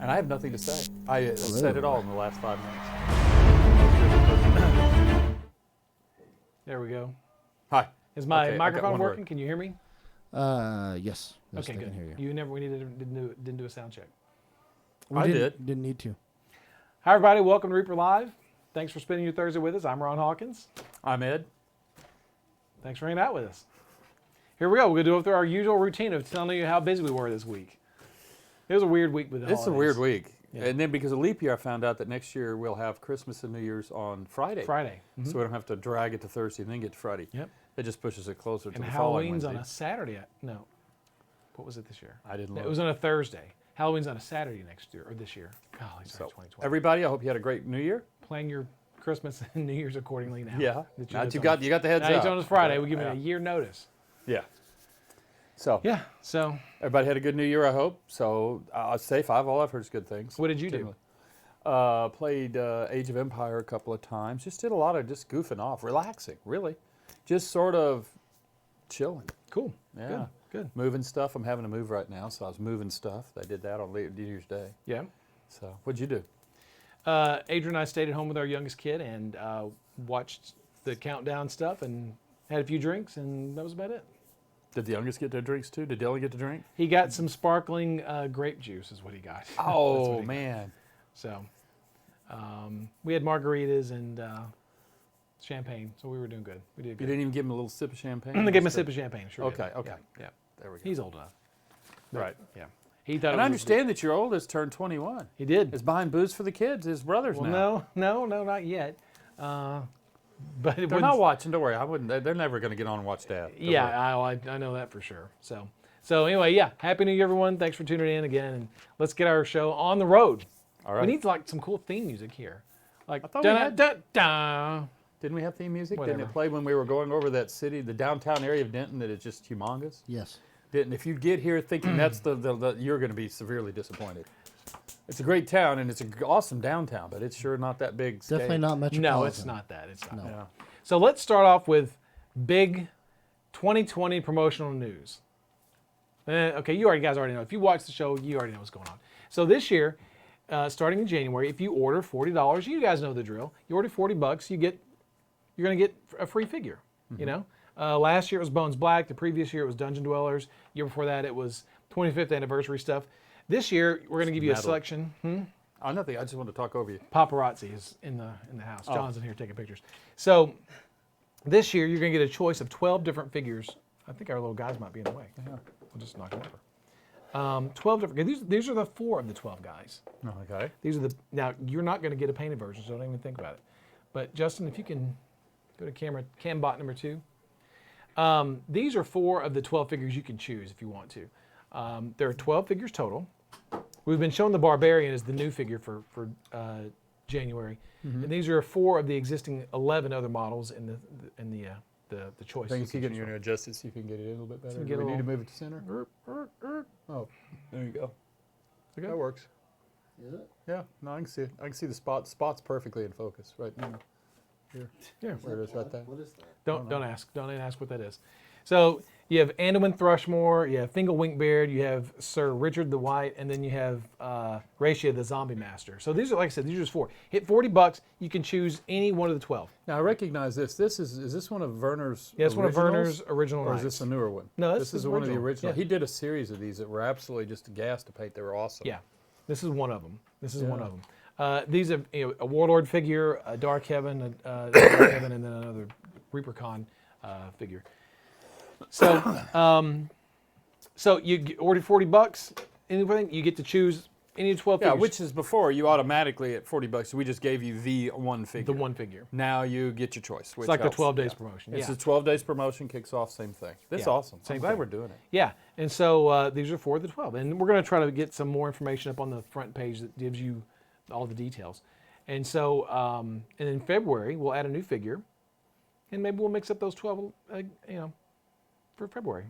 And I have nothing to say. I said it all in the last 5 minutes. There we go. Hi. Is my Okay, microphone working? Can you hear me? Yes. Okay, I good. can hear you. We didn't do a sound check. Didn't need to. Hi, everybody. Welcome to Reaper Live. Thanks for spending your Thursday with us. I'm Ron Hawkins. I'm Ed. Thanks for hanging out with us. Here we go. We're going to do it through our usual routine of telling you how busy we were this week. It was a weird week with the holidays. It's a weird week. Yeah. And then because of leap year, I found out that next year we'll have Christmas and New Year's on Friday. Mm-hmm. So we don't have to drag it to Thursday and then get to Friday. Yep. It just pushes it closer to And the following Halloween's on Wednesday. a Saturday. No. What was it this year? I didn't look. It was on a Thursday. Halloween's on a Saturday next year, or this year. Golly, sorry, So 2020. everybody, I hope you had a great New Year. Plan your Christmas and New Year's accordingly now. Yeah. That Now it's you on- got the heads now up. it's on us Friday. Yeah. We give it a year notice. Yeah. So Yeah. So everybody had a good New Year, I hope. So safe. All I've heard is good things. what did you do? Played Age of Empire a couple of times. Just did a lot of just goofing off, relaxing, really. Just sort of chilling. Cool. Yeah. Good. Moving stuff. I'm having to move right now, so I was moving stuff. I did that on New Year's Day. Yeah. So what'd you do? Adrian and I stayed at home with our youngest kid and watched the countdown stuff and had a few drinks, and that was about it. Did the youngest get their drinks too? Did Dylan get to drink? He got some sparkling grape juice is what he got. That's Oh, what he got. man. So we had margaritas and champagne, so we were doing good. We did You good. didn't even give him a little sip of champagne? I gave him a sip of champagne. Sure. Okay, did. okay. Yeah. There we go. He's old enough. But, Right. Yeah. He thought. And it I was understand that your oldest turned 21. He did. Is buying booze for the kids, his brothers now. Well, no, not yet. But it They're not watching. Don't worry. I wouldn't. They're never going to get on and watch Dad. Don't worry. Yeah, I know that for sure. So anyway, yeah. Happy New Year, everyone. Thanks for tuning in again, and let's get our show on the road. All right. We need like some cool theme music here, like I thought we had- da. Didn't we have theme music? Whatever. Didn't it play when we were going over that city, the downtown area of Denton, that is just humongous? Yes. Didn't? If you get here thinking that's the you're going to be severely disappointed. It's a great town and it's an awesome downtown, but it's sure not that big. Definitely not metropolitan. No, it's not that. It's not. No. That. Yeah. So let's start off with big 2020 promotional news. Okay, you guys already know. If you watch the show, you already know what's going on. So this year, starting in January, if you order $40, you guys know the drill. You order $40, you're going to get a free figure. You know, last year it was Bones Black. The previous year it was Dungeon Dwellers. The year before that it was 25th anniversary stuff. This year we're going to give you a Metal. selection. Oh, nothing. I just wanted to talk over you. Paparazzi is in the house. John's in here taking pictures. So this year you're going to get a choice of 12 different figures. I think our little guys might be in the way. Yeah. We'll just knock them over. 12 different. These are the 4 of the 12 guys. Okay. These are now you're not going to get a painted version, so don't even think about it. But Justin, if you can go to cam bot number 2. These are 4 of the 12 figures you can choose if you want to. There are 12 figures total. We've been showing the Barbarian as the new figure for January, and these are 4 of the existing 11 other models in the choice. I think you you can can choose from. adjust it so you can get it in a little bit better. So Do get we a need to little- move it to center? Oh, there you go. Okay. That works. Is it? Yeah, no, I can see it. I can see the spot's perfectly in focus right now. Here, Yeah. where it is right there. What is that? Don't ask. Don't ask what that is. So you have Anduin Thrushmore, you have Fingal Winkbeard, you have Sir Richard the White, and then you have Ratia the Zombie Master. So these are, like I said, these are just 4. Hit $40, you can choose any one of the 12. Now I recognize this. Is this one of Werner's? Yeah, it's one of originals? Werner's original Or is knights. this a newer one? No, this this is is one of the original. original. Yeah. He did a series of these that were absolutely just a gas to paint. They were awesome. Yeah, this is one of them. This is Yeah. one of them. These are a Warlord figure, a Dark Heaven, Dark Heaven, and then another Reapercon figure. So, so you ordered $40. Anything you get to choose any of 12 Yeah, figures. which is before you automatically at $40. We just gave you the one figure. The one figure. Now you get your choice. Which It's like helps. the 12 days Yeah. promotion. It's yeah. the 12 days promotion kicks off. Same thing. That's Yeah, awesome. same I'm glad thing. we're doing it. Yeah, and so these are 4 of the 12. And we're going to try to get some more information up on the front page that gives you all the details. And so, and in February, we'll add a new figure. And maybe we'll mix up those 12, for February.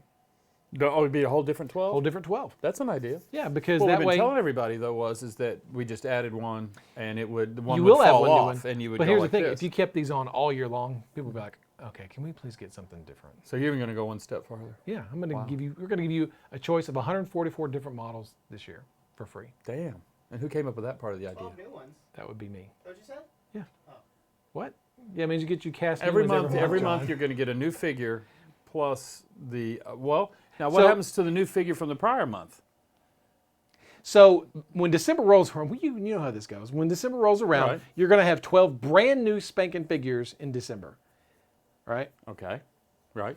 Oh, it'd be a whole different 12? Whole different 12. That's an idea. Yeah, because What that we've way been telling everybody, though, is that we just added one, and the one you would will add fall one new off, one. and you would But go here's like the thing: this. if you kept these on all year long, people would be like, "Okay, can we please get something different?" So you're even going to go one step farther. Yeah, I'm going to Wow. give you. We're going to give you a choice of 144 different models this year for free. Damn. And who came up with that part of the idea? 12 new ones. That would be me. Is that what you said? Yeah. Oh. What? Yeah, it means you get you cast Every new ones month, every John. month you're going to get a new figure plus the, well, now what So- happens to the new figure from the prior month? So when December rolls around, you know how this goes. When December rolls around, Right. you're going to have 12 brand new spanking figures in December, right? Okay, right.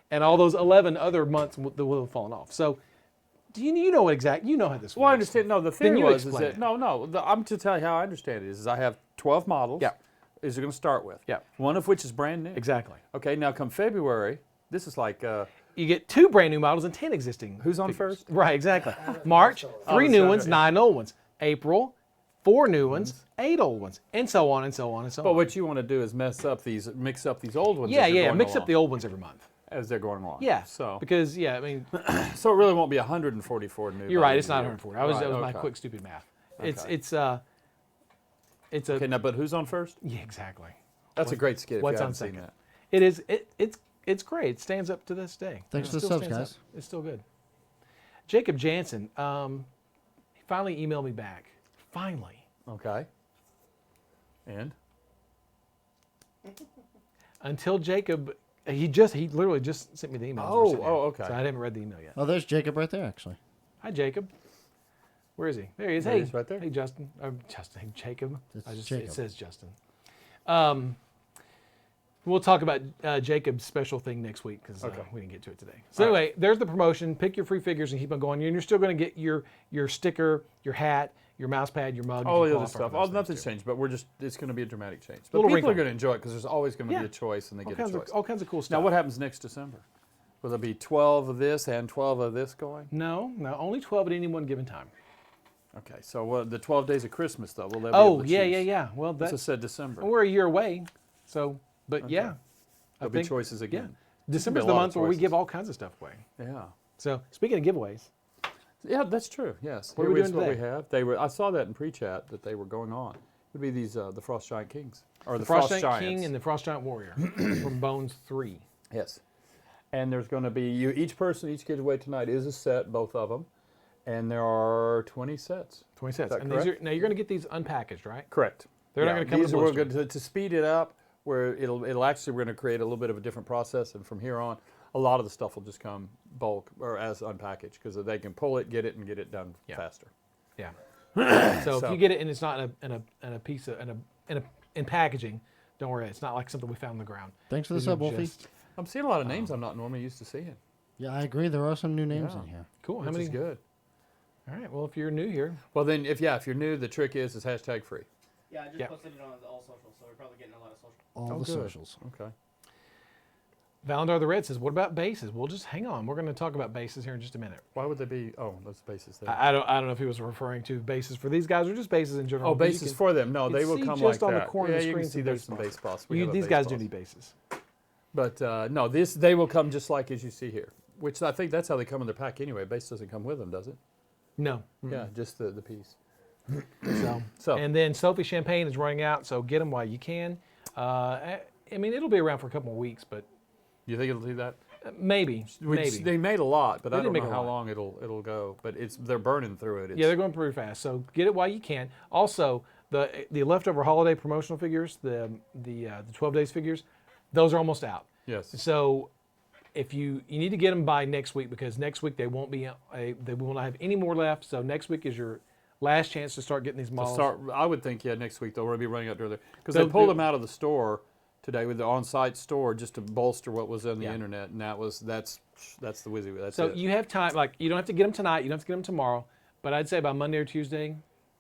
And all those 11 other months will have fallen off. So do you know exactly? You know how this works. Well, I understand. No, the theory you was is explain that, it. no. I'm to tell you how I understand it is I have 12 models. Yeah. Is it going to start with? Yeah. One of which is brand new. Exactly. Okay, now come February, this is like, You get 2 brand new models and 10 existing. who's on figures. first? Right, exactly. March, 3 the new second, ones, yeah. 9 old ones. April, 4 new ones, 8 old ones, and so on and so on and so But on. what you want to do is mix up these old ones. Yeah, as you're yeah. going Mix up along, the old ones every month. as they're going along. Yeah. So, Because I mean, so it really won't be 144 new. you're right. by It's the not year. 140. Right, That was my okay. quick stupid math. Okay. It's a Okay, now, but who's on first? yeah, exactly. That's a great skit. If What's you on haven't seen second? that. It is. It's great. It stands up to this day. Thanks It for the still subs, stands guys. up. It's still good. Jacob Jansen, he finally emailed me back. Finally. Okay. And Until Jacob, he literally just sent me the email. okay. So I haven't read the email yet. Oh, there's Jacob right there, actually. Hi, Jacob. Where is he? There he is. There he Hey, is, right there. Hey, Justin. Justin. Hey, Jacob. It's It Jacob. says Justin. We'll talk about Jacob's special thing next week because Okay. we didn't get to it today. So anyway, there's the promotion. Pick your free figures and keep on going. And you're still going to get your sticker, your hat, your mouse pad, your mug. all if the you other qualify for stuff. those Oh, things, nothing's too. changed, but it's going to be a dramatic change. But Little people wrinkle. are going to enjoy it because there's always going to Yeah. be a choice, and they get a choice. All kinds of cool stuff. Now, what happens next December? Will there be 12 of this and 12 of this going? No, only 12 at any one given time. Okay, so the 12 days of Christmas, though, will they be able Oh, to yeah, choose? yeah, yeah. Well, This that's said December. we're a year away. So, but yeah, I There'll be think choices yeah, again. December's a the lot of month where we choices. give all kinds of stuff away. Yeah. So, speaking of giveaways, Yeah, that's true. Yes. What are we Here's doing what today? we have. They were. I saw that in pre-chat that they were going on. It would be these the Frost Giant Kings or the the Frost Frost Giant Giants. King and the Frost Giant Warrior from Bones 3. Yes. And there's going to be each gives away tonight is a set, both of them, and there are 20 sets. 20 sets. that And correct? now you're going to get these unpackaged, right? Correct. They're not gonna come in These a are we're blister. going to speed it up, where it'll actually we're going to create a little bit of a different process, and from here on, a lot of the stuff will just come bulk or as unpackaged because they can pull it, get it done Yeah. faster. Yeah. So if So- you get it and it's not in a piece of in packaging, don't worry. It's not like something we found on the ground. Thanks for the These are sub, Wolfie. just- I'm seeing a lot of names I'm not normally used to seeing, Yeah, I agree. There are some new names Yeah. in here. Cool. How which many? is good. All right. Well, if you're new here, Well, then, if you're new, the trick is hashtag free. Yeah, I just Yeah. posted it on all socials, so we're probably getting a lot of social. All Oh, the good. socials. Okay. Valandar the Red says, "What about bases?" Well, just hang on. We're going to talk about bases here in just a minute. Why would they be? Oh, those bases there. I don't know if he was referring to bases for these guys or just bases in general. Oh, but you bases can- for them. No, you they can will see come just like on the that. corner yeah, of the you can screen see some there's some base base spots. We You, have these base guys do spots. need bases. But no, they will come just like as you see here. Which I think that's how they come in their pack anyway. Base doesn't come with them, does it? No. Yeah, just the piece. So, So and then Sophie Champagne is running out, so get them while you can. I mean, it'll be around for a couple more weeks, but you think it'll do that? maybe. They made a lot, but They I did don't make know a how lot. long it'll go. But they're burning through it. Yeah, they're going pretty fast. So get it while you can. Also, the leftover holiday promotional figures, the 12 days figures, those are almost out. Yes. So if you need to get them by next week because next week they will not have any more left. So next week is your last chance to start getting these models. I would think next week they'll already be running out there because They'll they pulled do- them out of the store today with the on-site store just to bolster what was on the Yeah. internet, and that's the WYSIWYG. That's So it. you have time. Like you don't have to get them tonight. You don't have to get them tomorrow. But I'd say by Monday or Tuesday,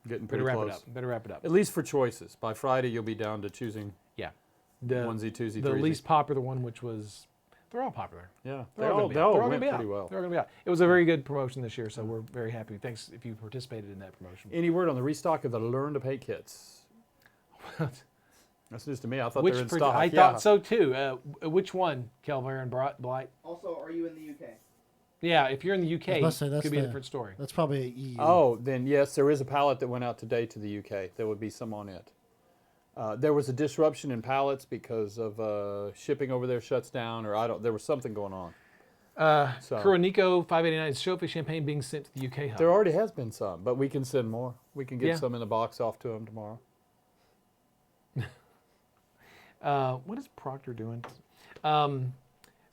Getting better pretty wrap close. it up. Better wrap it up. At least for choices. By Friday, you'll be down to choosing Yeah. The onesie, twosie, the threesie. least popular one, which was, they're all popular. Yeah, They're they all all, gonna be they out. all They're all went gonna be pretty out. well. They're going to be out. It was a very good promotion this year, so we're very happy. Thanks if you participated in that promotion. Any word on the restock of the Learn to Pay kits? That's news to me. I thought they were in stock. I Yeah. thought so too. Which one, Kelvin and Blight? Also, are you in the UK? Yeah, if you're in the UK, about to say, it that's could be a the- different story. That's probably a EU. Oh, then yes, there is a pallet that went out today to the UK. There would be some on it. There was a disruption in pallets because of shipping over there shuts down, or there was something going on. Kuronico 589 Sophie champagne being sent to the UK hub. There already has been some, but we can send more. We can get Yeah. some in the box off to them tomorrow. What is Proctor doing?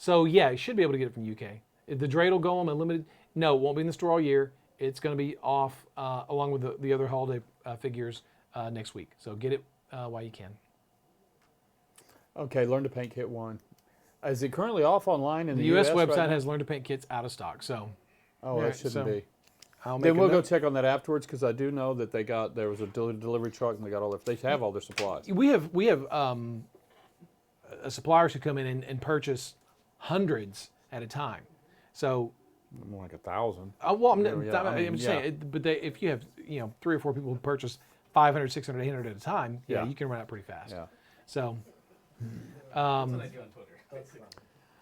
So yeah, you should be able to get it from the UK. The Dreid will go on unlimited. No, it won't be in the store all year. It's going to be off along with the other holiday figures next week. So get it while you can. Okay, Learn to Paint Kit 1. Is it currently off online in The the US US website right now? has Learn to Paint kits out of stock. So Oh, Alright, that shouldn't so be. I'll make Then a we'll go note. check on that afterwards because I do know that there was a delivery truck and they got they have all their supplies. We have suppliers who come in and purchase hundreds at a time. So More like 1,000. well, I'm, Yeah, I'm just saying, but if you have 3 or 4 people who purchase 500, 600, 800 at a time, yeah, Yeah. you can run out pretty fast. Yeah. So That's what I do on Twitter.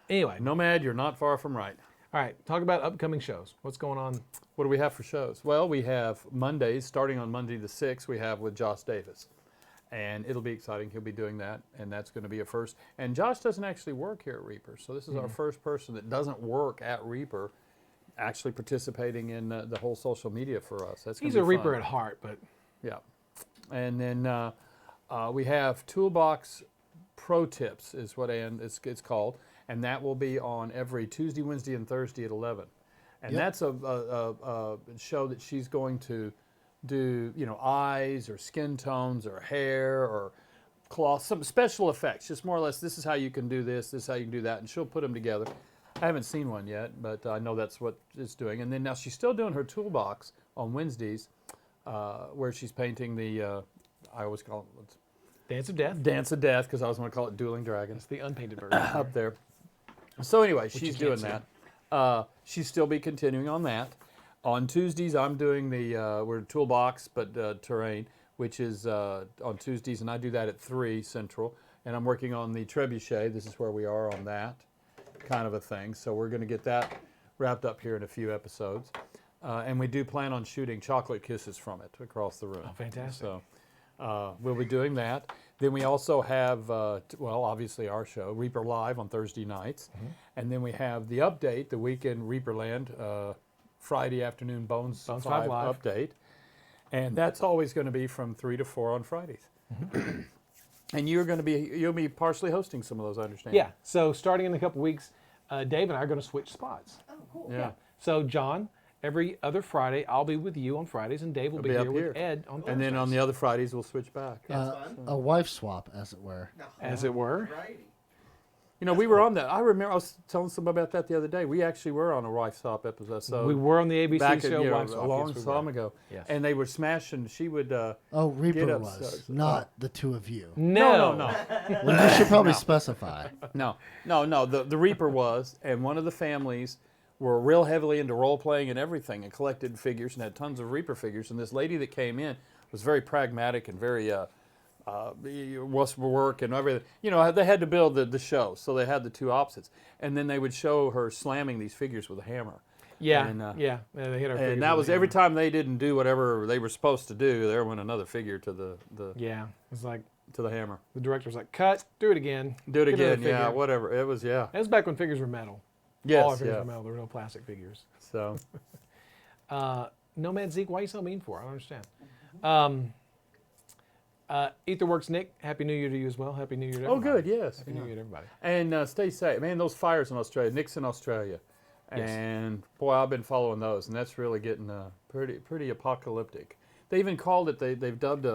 anyway, Nomad, you're not far from right. all right, talk about upcoming shows. What's going on? What do we have for shows? Well, we have Mondays, starting on Monday the 6th, we have with Josh Davis. And it'll be exciting. He'll be doing that, and that's going to be a first. And Josh doesn't actually work here at Reaper, so this is our first person that doesn't work at Reaper actually participating in the whole social media for us. That's gonna He's be a Reaper fun. at heart, but Yeah. And then we have Toolbox Pro Tips is what it's called, and that will be on every Tuesday, Wednesday, and Thursday at 11. And Yep. that's a show that she's going to do, eyes or skin tones or hair or cloth, some special effects, just more or less, this is how you can do this is how you can do that, and she'll put them together. I haven't seen one yet, but I know that's what it's doing. And then now she's still doing her toolbox on Wednesdays, where she's painting the, I always call it Dance of Death. Dance of Death, because I was going to call it Dueling Dragons That's the unpainted version. up there. So anyway, you she's can't doing that. She'll still be continuing on that. On Tuesdays, I'm doing we're Toolbox, but Terrain, which is on Tuesdays, and I do that at 3 Central. And I'm working on the Trebuchet. This is where we are on that kind of a thing. So we're going to get that wrapped up here in a few episodes. And we do plan on shooting chocolate kisses from it across the room. Oh, fantastic. So we'll be doing that. Then we also have, obviously our show, Reaper Live on Thursday nights. And then we have the update, the Weekend Reaperland, Friday afternoon Bones 5 Live. update. And that's always going to be from 3 to 4 on Fridays. And you'll be partially hosting some of those, I understand. Yeah. So starting in a couple weeks, Dave and I are going to switch spots. Oh, cool. Yeah. So John, every other Friday, I'll be with you on Fridays, and Dave will be be here up with here. Ed on Thursdays. And then on the other Fridays, we'll switch back. That's fun. A wife swap, as it were. No. As it were. Variety. We were on that. I remember I was telling somebody about that the other day. We actually were on a wife swap episode. So We were on the ABC back show a Swap. long Yes, we time were. ago. Yes. And they were smashing. She would. Oh, Reaper up, was, so- not the two of you. No. Well, you should probably specify. No. The Reaper was, and one of the families were real heavily into role playing and everything, and collected figures and had tons of Reaper figures. And this lady that came in was very pragmatic and very was work and everything. They had to build the show, so they had the two opposites, and then they would show her slamming these figures with a hammer. Yeah. And, yeah. They hit our figures And that with was a every hammer. time they didn't do whatever they were supposed to do, there went another figure to the Yeah. It's like to the hammer. the director's like, cut, do it again. Do it Get another again, yeah, figure. whatever. It was, yeah. That was back when figures were metal. All our Yes, figures yeah. were metal. There were no plastic figures. So, Nomad Zeke, why are you so mean for? I don't understand. Etherworks Nick, Happy New Year to you as well. Happy New Year to oh, everybody. good, yes. Happy yeah. New Year to everybody. And stay safe. Man, those fires in Australia, Nick's in Australia. Yes. And boy, I've been following those, and that's really getting pretty apocalyptic. They even called it, they've dubbed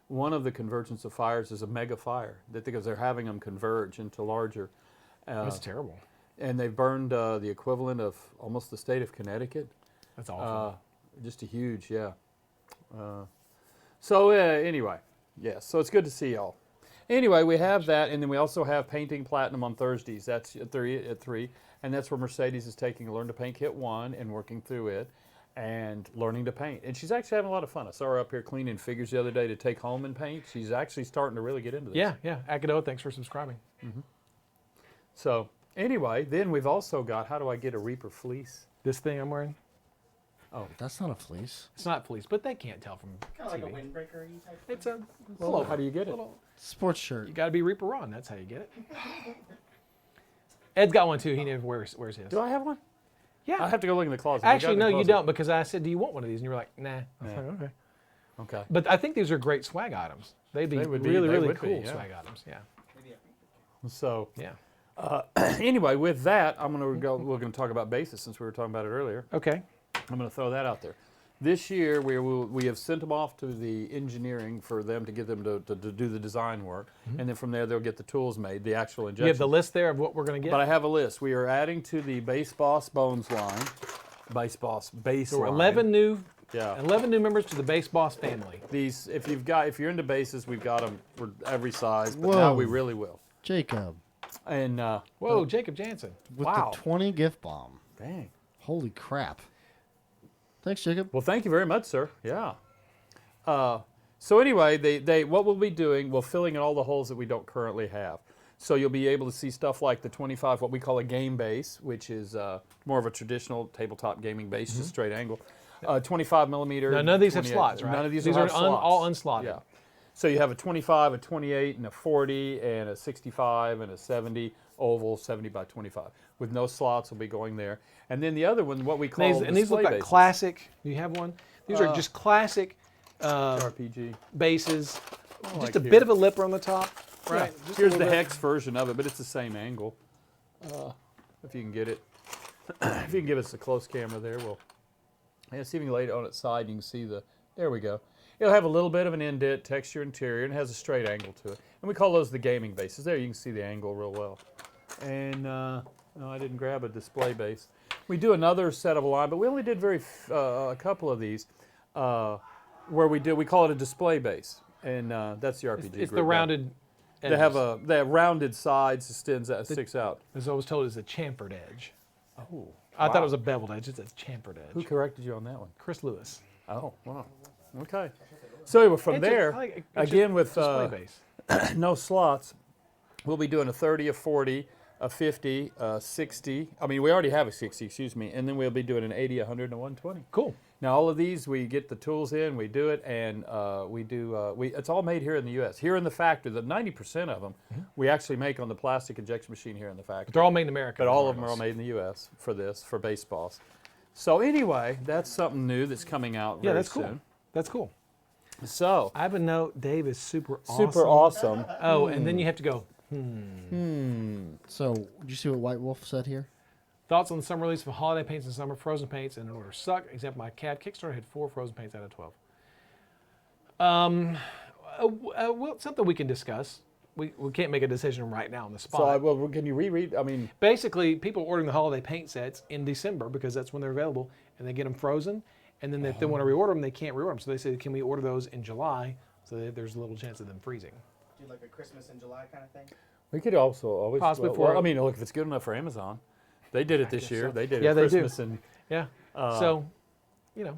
one of the convergence of fires as a mega fire, because they're having them converge into larger. That's terrible. And they've burned the equivalent of almost the state of Connecticut. That's awful. Just a huge, yeah. So anyway, yes, so it's good to see y'all. Anyway, we have that, and then we also have Painting Platinum on Thursdays. That's at 3, and that's where Mercedes is taking Learn to Paint Kit 1 and working through it and learning to paint. And she's actually having a lot of fun. I saw her up here cleaning figures the other day to take home and paint. She's actually starting to really get into this. Yeah. Akadoa, thanks for subscribing. So anyway, then we've also got, how do I get a Reaper fleece? This thing I'm wearing, That's not a fleece. it's not fleece, but they can't tell from Kind of like a TV. windbreaker type. It's a Well, little, how do you get it? little, Sports shirt. you got to be Reaper on. That's how you get it. Ed's got one too. He never wears his. Do I have one? Yeah. I have to go look in the closet. We got Actually, it in the no, you closet. don't, because I said, do you want one of these? And you were like, nah. I was like, okay. Okay. But I think these are great swag items. They'd be They would be- really, they really would be, cool yeah. swag items. Yeah. So Yeah. anyway, with that, we're going to talk about bases since we were talking about it earlier. Okay. I'm going to throw that out there. This year, we have sent them off to the engineering for them to get them to do the design work, and then from there they'll get the tools made, the actual injection. You have the list there of what we're going to get? But I have a list. We are adding to the Base Boss Bones line, Base Boss base So line. 11 new members to the Base Boss family. These, if you're into bases, we've got them for every size, but Whoa. now we really will. Jacob, And Whoa, Jacob Jansen. with Wow. the 20 gift bomb. dang. Holy crap. Thanks, Jacob. Well, thank you very much, sir. Yeah. So anyway, they what we'll be doing, we're filling in all the holes that we don't currently have. So you'll be able to see stuff like the 25, what we call a game base, which is more of a traditional tabletop gaming base, just straight angle. 25 millimeter. Now, none of these have 28 slots, right? None of these are have slots. all unslotted. Yeah. So you have a 25, a 28, and a 40, and a 65, and a 70 oval, 70 by 25. With no slots, will be going there. And then the other one, what we call And these look display like bases. classic. Do you have one? These are just classic RPG. bases. Like Just a here. bit of a lipper on the top, right? Yeah. Just a Here's little the bit. hex version of it, but it's the same angle. If you can get it. If you can give us a close camera there, we'll see if you can lay it on its side. You can see there we go. It'll have a little bit of an indent, texture interior, and has a straight angle to it. And we call those the gaming bases. There you can see the angle real well. And no, I didn't grab a display base. We do another set of a line, but we only did a couple of these where we call it a display base. And that's the RPG It's group. the rounded edges. They have rounded sides that sticks out. As I was told, it's a chamfered edge. Oh, I thought it was a beveled edge. It's a chamfered edge. Who corrected you on that one? Chris Lewis. Oh, wow. Okay. So anyway, from It's a- there, I like it. It's again with display base. no slots, we'll be doing a 30, a 40, a 50, a 60. I mean, we already have a 60, excuse me. And then we'll be doing an 80, a 100, and a 120. Cool. Now, all of these, we get the tools in, we do it, and it's all made here in the U.S. Here in the factory, the 90% of them we actually make on the plastic injection machine here in the factory. But they're all made in America. But all of them are all regardless. made in the U.S. for Base Boss. So anyway, that's something new that's coming out Yeah, very that's cool. soon. That's cool. So, I have a note. Dave is super awesome. super awesome. Oh, and then you have to go. So, did you see what White Wolf said here? Thoughts on the summer release of holiday paints and summer frozen paints in order suck. Example, my CAD Kickstarter had 4 frozen paints out of 12. Well, something we can discuss. We can't make a decision right now on the spot. So, can you reread? I mean, Basically, people are ordering the holiday paint sets in December because that's when they're available, and they get them frozen. And then if they want to reorder them, they can't reorder them. So they say, can we order those in July? So that there's a little chance of them freezing. Do like a Christmas in July kind of thing? we could also always. Possibly well, for- I mean, look, if it's good enough for Amazon, they did it this year. so. They did Yeah, it they do. Christmas, and Yeah. So, you know,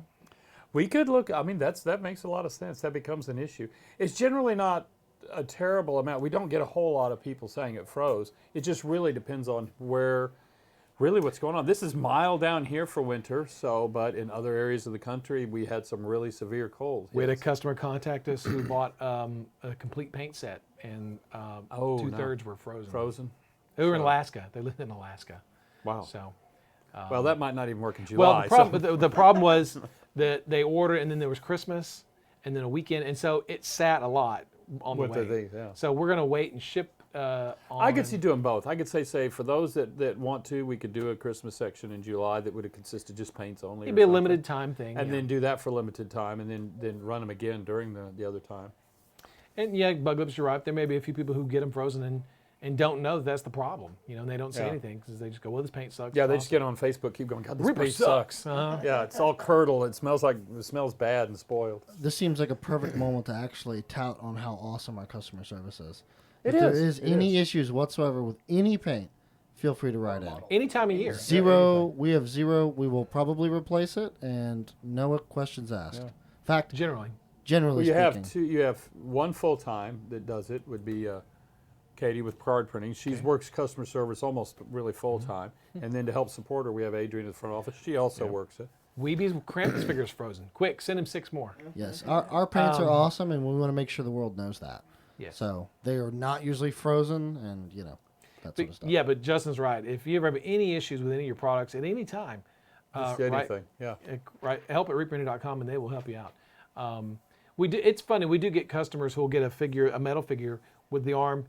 we could look. I mean, that makes a lot of sense. That becomes an issue. It's generally not a terrible amount. We don't get a whole lot of people saying it froze. It just really depends on really what's going on. This is mild down here for winter, but in other areas of the country, we had some really severe colds. we had a customer contact us who bought a complete paint set, and Oh, no. 2/3 were frozen. Frozen. They were in So- Alaska. They lived in Alaska. Wow. So, Well, that might not even work in July. well, the problem, so- the problem was that they ordered, and then there was Christmas, and then a weekend, and so it sat a lot on With the the way. things, yeah. So we're gonna wait and ship. I could see doing both. I could say for those that want to, we could do a Christmas section in July that would have consisted just paints only. It'd or be a something. limited time thing. And yeah. then do that for a limited time, and then run them again during the other time. And yeah, Bug Lips, you're right. There may be a few people who get them frozen and don't know that that's the problem. You know, and they don't say Yeah. anything because they just go, "Well, this paint sucks." Yeah, it's they just awesome." get on Facebook, keep going. God, this Reaper paint sucks. Uh-huh. Yeah, it's all curdled. It smells bad and spoiled. This seems like a perfect moment to actually tout on how awesome our customer service is. It If there is, is it any is. issues whatsoever with any paint, feel free to write in. Any time of year. Zero, we have zero. We will probably replace it, and no questions asked. Yeah. Fact, Generally. generally Well, speaking, you have one full time that does it. Would be Katie with card printing. She works customer service almost really full time, and then to help support her, we have Adrian in the front office. She also works it. Weeby's Krampus figure's frozen. Quick, send him 6 more. yes, our paints are awesome, and we want to make sure the world knows that. Yes. So they are not usually frozen, and that sort of stuff. Yeah, but Justin's right. If you ever have any issues with any of your products at any time, Just anything, yeah. right, help at reaperlive.com and they will help you out. It's funny, we do get customers who will get a metal figure with the arm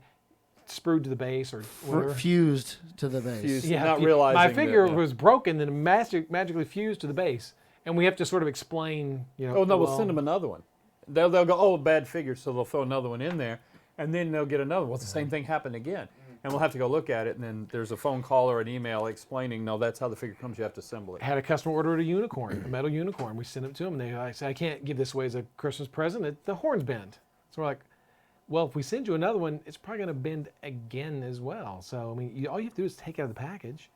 sprued to the base or whatever. Fused to the base. Fused. Yeah, Not realizing my that, figure yeah. was broken, then magically fused to the base, and we have to sort of explain. Oh no, we'll send them another one. They'll go, oh, bad figure, so they'll throw another one in there, and then they'll get another one. Well, the same thing happened again, and we'll have to go look at it, and then there's a phone call or an email explaining, no, that's how the figure comes. You have to assemble it. Had a customer order a unicorn, a metal unicorn. We sent it to them. They said, I can't give this away as a Christmas present. The horn's bent. So we're like, well, if we send you another one, it's probably going to bend again as well. So I mean, all you have to do is take it out of the package.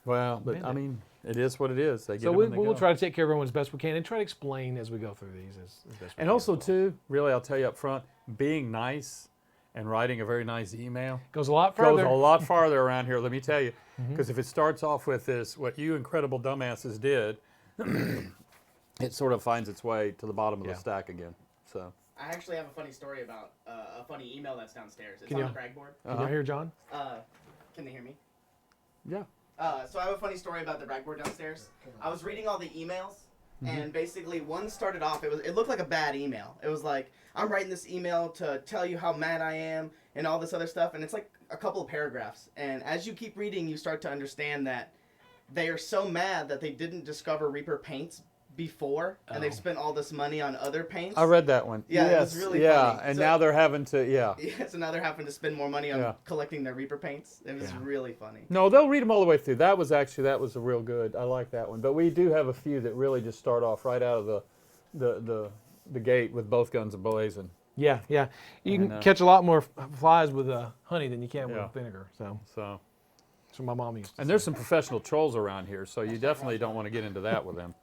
Well, but Bend I it. mean, it is what it is. They get So them and they we'll go. try to take care of everyone as best we can and try to explain as we go through these as best we can. And also, too, really, I'll tell you up front, being nice and writing a very nice email goes a lot goes further. a lot farther around here, let me tell you. Because if it starts off with this, what you incredible dumbasses did, it sort of finds its way to the bottom of Yeah. the stack again. So, I actually have a funny story about a funny email that's downstairs. It's Can on you- the brag board. Can you hear John? Can they hear me? yeah. So I have a funny story about the brag board downstairs. I was reading all the emails, and basically one started off. It looked like a bad email. It was like, I'm writing this email to tell you how mad I am and all this other stuff, and it's like a couple of paragraphs. And as you keep reading, you start to understand that they are so mad that they didn't discover Reaper paints before, and they've spent all this money on other paints. I read that one. Yeah, it yes, was really yeah. funny. And So- now they're having to, yeah. Yeah, so now they're having to spend more money on Yeah. collecting their Reaper paints. It was Yeah. really funny. No, they'll read them all the way through. That was a real good. I like that one. But we do have a few that really just start off right out of the gate with both guns blazing. Yeah, yeah. You And, can catch a lot more flies with honey than you can Yeah. with vinegar. So So, that's what my mom used to and say. there's some professional trolls around here, so you definitely don't want to get into that with them.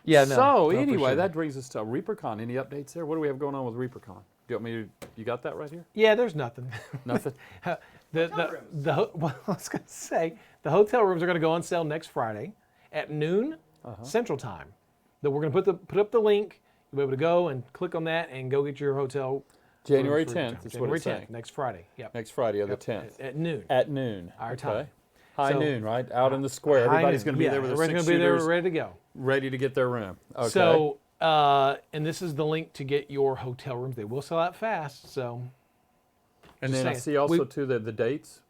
Yeah, no. So no, for anyway, sure. that brings us to ReaperCon. Any updates there? What do we have going on with ReaperCon? Do you want me to? You got that right here? Yeah, there's nothing. Nothing. Well, I was going to say the hotel rooms are going to go on sale next Friday at noon Central Time. That we're going to put up the link. You'll be able to go and click on that and go get your hotel. January rooms for 10th is what January it's 10th, saying. next Friday. Yep. Next Friday, the Yep, 10th. at noon. At noon. Our Okay. time. High So- noon, right? Out in the square. High Everybody's noon. going to be Yeah, there with their everybody's 6 gonna be there shooters, ready to go. ready to get their room. Okay. So, and this is the link to get your hotel rooms. They will sell out fast. So, and just then I saying. see also too the dates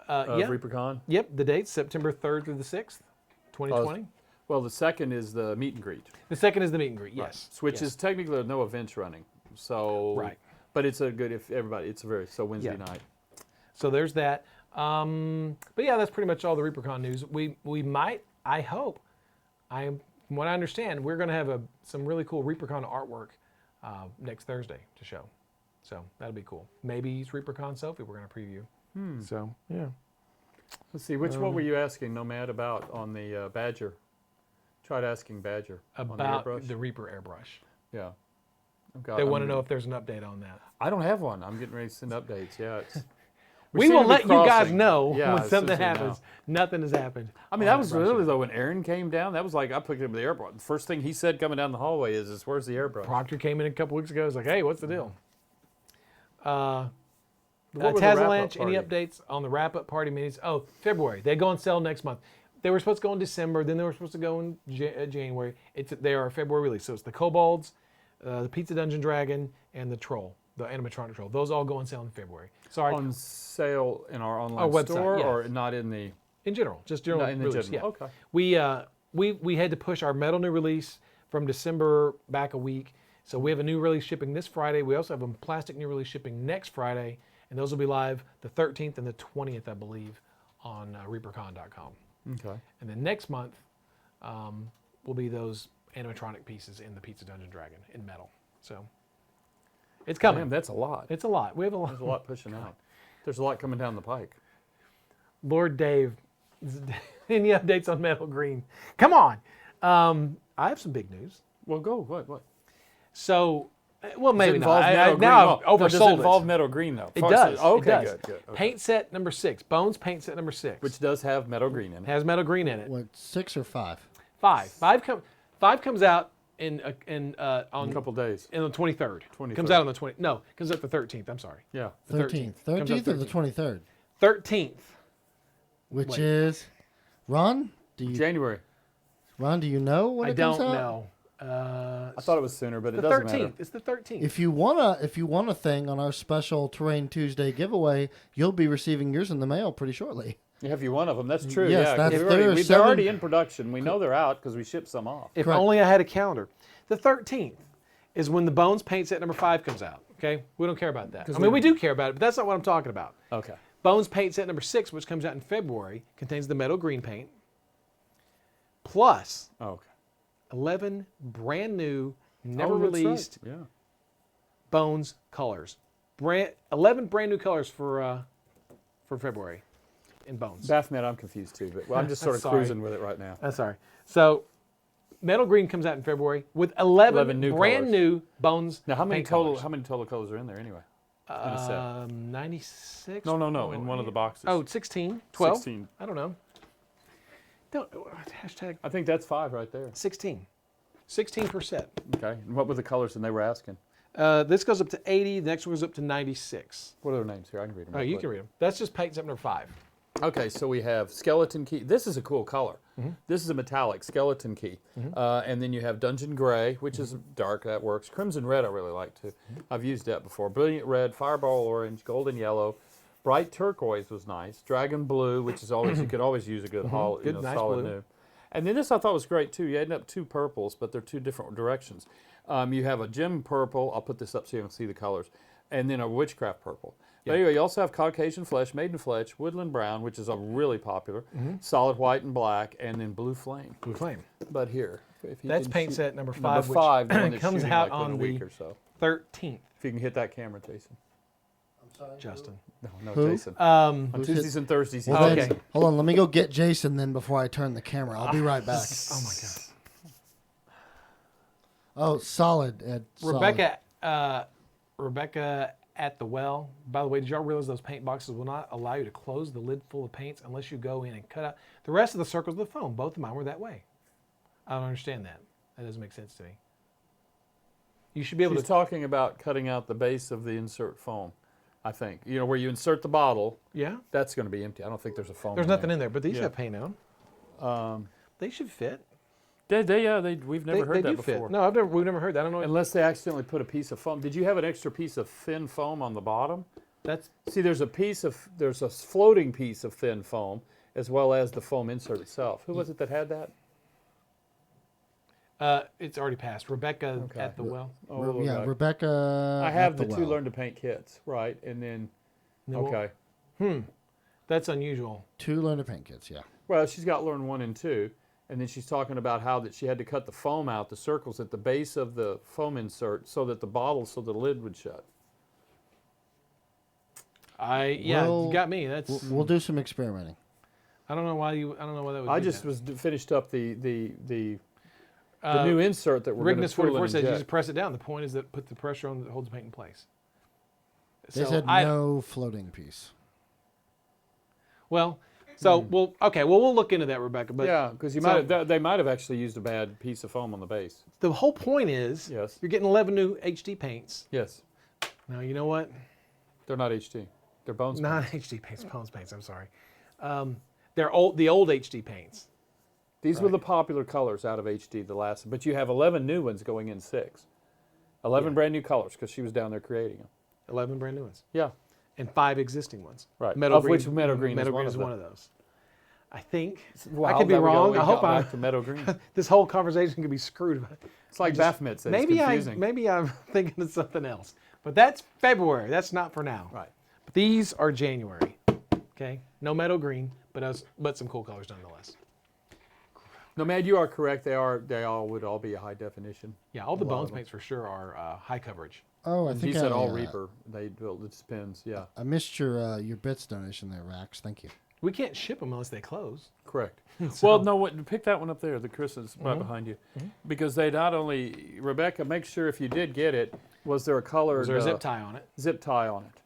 of yeah. ReaperCon. Yep, the date's September 3rd through the 6th, 2020. Well, the second is the meet and greet. The second is the meet and greet, yes. Which yes. is technically no events running. So Right. But it's a good if everybody. It's a very Wednesday Yeah. night. So there's that. But yeah, that's pretty much all the ReaperCon news. We might, I hope, from what I understand, we're going to have some really cool ReaperCon artwork next Thursday to show. So that'll be cool. Maybe it's ReaperCon Sophie we're going to preview. So yeah. Let's see. What were you asking Nomad about on the Badger? Tried asking Badger About on the airbrush. the Reaper airbrush. Yeah. I've got- They want to I'm- know if there's an update on that. I don't have one. I'm getting ready to send updates. Yeah. It's, We seem will to be let you guys crossing. know Yeah, when as soon something as we know. happens. Nothing has happened. I mean, on that was brush really yet. though when Aaron came down. That was like I picked him up the airbrush. The first thing he said coming down the hallway is "Where's the airbrush?" Proctor came in a couple weeks ago. He's like, "Hey, what's the deal?" What were the wrap-up Tazalanch, any party? updates on the wrap-up party minis? Oh, February. They go on sale next month. They were supposed to go in December. Then they were supposed to go in January. They are a February release. So it's the Kobolds, the Pizza Dungeon Dragon, and the Troll, the animatronic Troll. Those all go on sale in February. Sorry, On sale in our online Our website, store, yeah. or not in the in general, just general not in the release. general. Yeah. Okay. We had to push our metal new release from December back a week. So we have a new release shipping this Friday. We also have a plastic new release shipping next Friday, and those will be live the 13th and the 20th, I believe, on reapercon.com. Okay. And then next month will be those animatronic pieces in the Pizza Dungeon Dragon in metal. So it's coming. Damn, that's a lot. It's a lot. We have a lot. There's a lot pushing out. There's a lot coming down the pike. Lord Dave, any updates on Metal Green? Come on. I have some big news. Well, go. What? So, well, maybe Does it not. involve Metal Green? Now No, I've oversold does it involve it. Metal Green though? It does. Okay, it does. good. Okay. Paint set number 6. Bones paint set number 6. Which does have Metal Green in it. has Metal Green in it. What, 6 or 5? 5. 5 comes out on In a couple days. in the 23rd. 23rd. Comes out on the 20. No, comes out the 13th. I'm sorry. Yeah. The 13th. 13th or the 23rd? 13th. Which Wait. is, Ron, do you January. know when I it comes don't out? know. I thought it was sooner, but The it doesn't 13th. matter. It's the 13th. If you want a thing on our special Terrain Tuesday giveaway, you'll be receiving yours in the mail pretty shortly. You have you one of them. That's true. Yes, yeah, 'cause that's- they're there are already 7 in production. We know they're out because we shipped some off. If Correct. only I had a calendar. The 13th is when the Bones paint set number 5 comes out. Okay, we don't care about that. I mean, we do care about it, but that's not what I'm talking about. Okay. Bones paint set number 6, which comes out in February, contains the metal green paint, plus Okay. 11 brand new, never Oh, that's right. released Yeah. Bones colors. 11 brand new colors for February in Bones. Baphomet, I'm confused too, but I'm just sort of Sorry. cruising with it right now. That's sorry. So, metal green comes out in February with 11 new brand colors. new Bones. Now, how many paint total? colors. How many total colors are in there anyway? In a set? 96. No, in one of the boxes. Oh, 16, 12. 16. I don't know. Don't hashtag I think that's 5 right there. 16. 16%. Okay. And what were the colors? And they were asking. This goes up to 80. The next one goes up to 96. What are their names here? I can read them. Oh, you can read them. That's just paint set number 5. Okay, so we have skeleton key. This is a cool color. This is a metallic skeleton key. And then you have dungeon gray, which is dark. That works. Crimson red I really like too. I've used that before. Brilliant red, fireball orange, golden yellow. Bright turquoise was nice. Dragon blue, which is always, you could always use a good, Good, nice solid blue. new. And then this I thought was great too. You end up 2 purples, but they're 2 different directions. You have a gem purple. I'll put this up so you can see the colors. And then a witchcraft purple. But anyway, you also have Caucasian flesh, maiden flesh, woodland brown, which is a really popular, solid white and black, and then blue flame. Blue flame. But here, if you That's can paint shoot- set number 5, Number 5, the one which that's comes shooting out like in on a week the or so. 13th. If you can hit that camera, Jason. I'm sorry. Justin. No, Who? Jason. Um, On Who's Tuesdays and Thursdays. Well, he's- then, okay. hold on. Let me go get Jason then before I turn the camera. I'll be right back. oh my God. Oh, solid, Ed. Solid. Rebecca at the well. By the way, did y'all realize those paint boxes will not allow you to close the lid full of paints unless you go in and cut out the rest of the circles of the foam? Both of mine were that way. I don't understand that. That doesn't make sense to me. You should be able She's to. talking about cutting out the base of the insert foam, I think. You know, where you insert the bottle, Yeah. that's going to be empty. I don't think there's a foam There's nothing in there, but these Yeah. have paint on. They should fit. We've never heard they that do before. fit. No, we've never heard that. I don't know. Unless they accidentally put a piece of foam. Did you have an extra piece of thin foam on the bottom? That's See, there's a floating piece of thin foam, as well as the foam insert itself. Who was it that had that? it's already passed. Rebecca Okay. at the well. Oh, Yeah, okay. Rebecca. I have at the the 2 well. learn to paint kits, right? And then, No. okay. That's unusual. 2 learn to paint kits, yeah. Well, she's got learn 1 and 2, and then she's talking about how that she had to cut the foam out, the circles at the base of the foam insert, so that the lid would shut. You We'll- got me. That's We'll do some experimenting. I don't know why that would. I do just that. finished up the new insert that we're going to Rignus 44 says you just press it down. The point is that put the pressure on that holds the paint in place. They said no floating piece. Well, so we'll look into that, Rebecca. But Yeah, because they might have actually used a bad piece of foam on the base. the whole point is Yes. you're getting 11 new HD paints. Yes, Now you know what? they're not HD. They're bones. Not HD paints, Bones paints. I'm sorry. They're the old HD paints. These were the popular colors out of HD, the last. But you have 11 new ones going in 6. 11 brand new colors because she was down there creating them. 11 brand new ones Yeah, and 5 existing ones. right. Metal of green, which metal green metal green is is one one of of those. I think. Wow, I could be there we go. wrong. We I hope got I'm. back to metal green. This whole conversation could be screwed. It's like Baphomet said. Maybe it's confusing. maybe I'm thinking of something else. But that's February. That's not for now. Right. But these are January. Okay. No metal green, but some cool colors nonetheless. No, man, you are correct. They all would all be a high definition. Yeah, all the A lot bones of them. paints for sure are high coverage. Oh, I And think he said I, all Reaper. They built it depends. Yeah, I missed your bits donation there, Rax. Thank you. We can't ship them unless they close. correct. So- Well, no, pick that one up there. The Chris is right behind you, because they not only Rebecca. Make sure if you did get it, was there a colored Was there a zip tie on it? zip tie on it,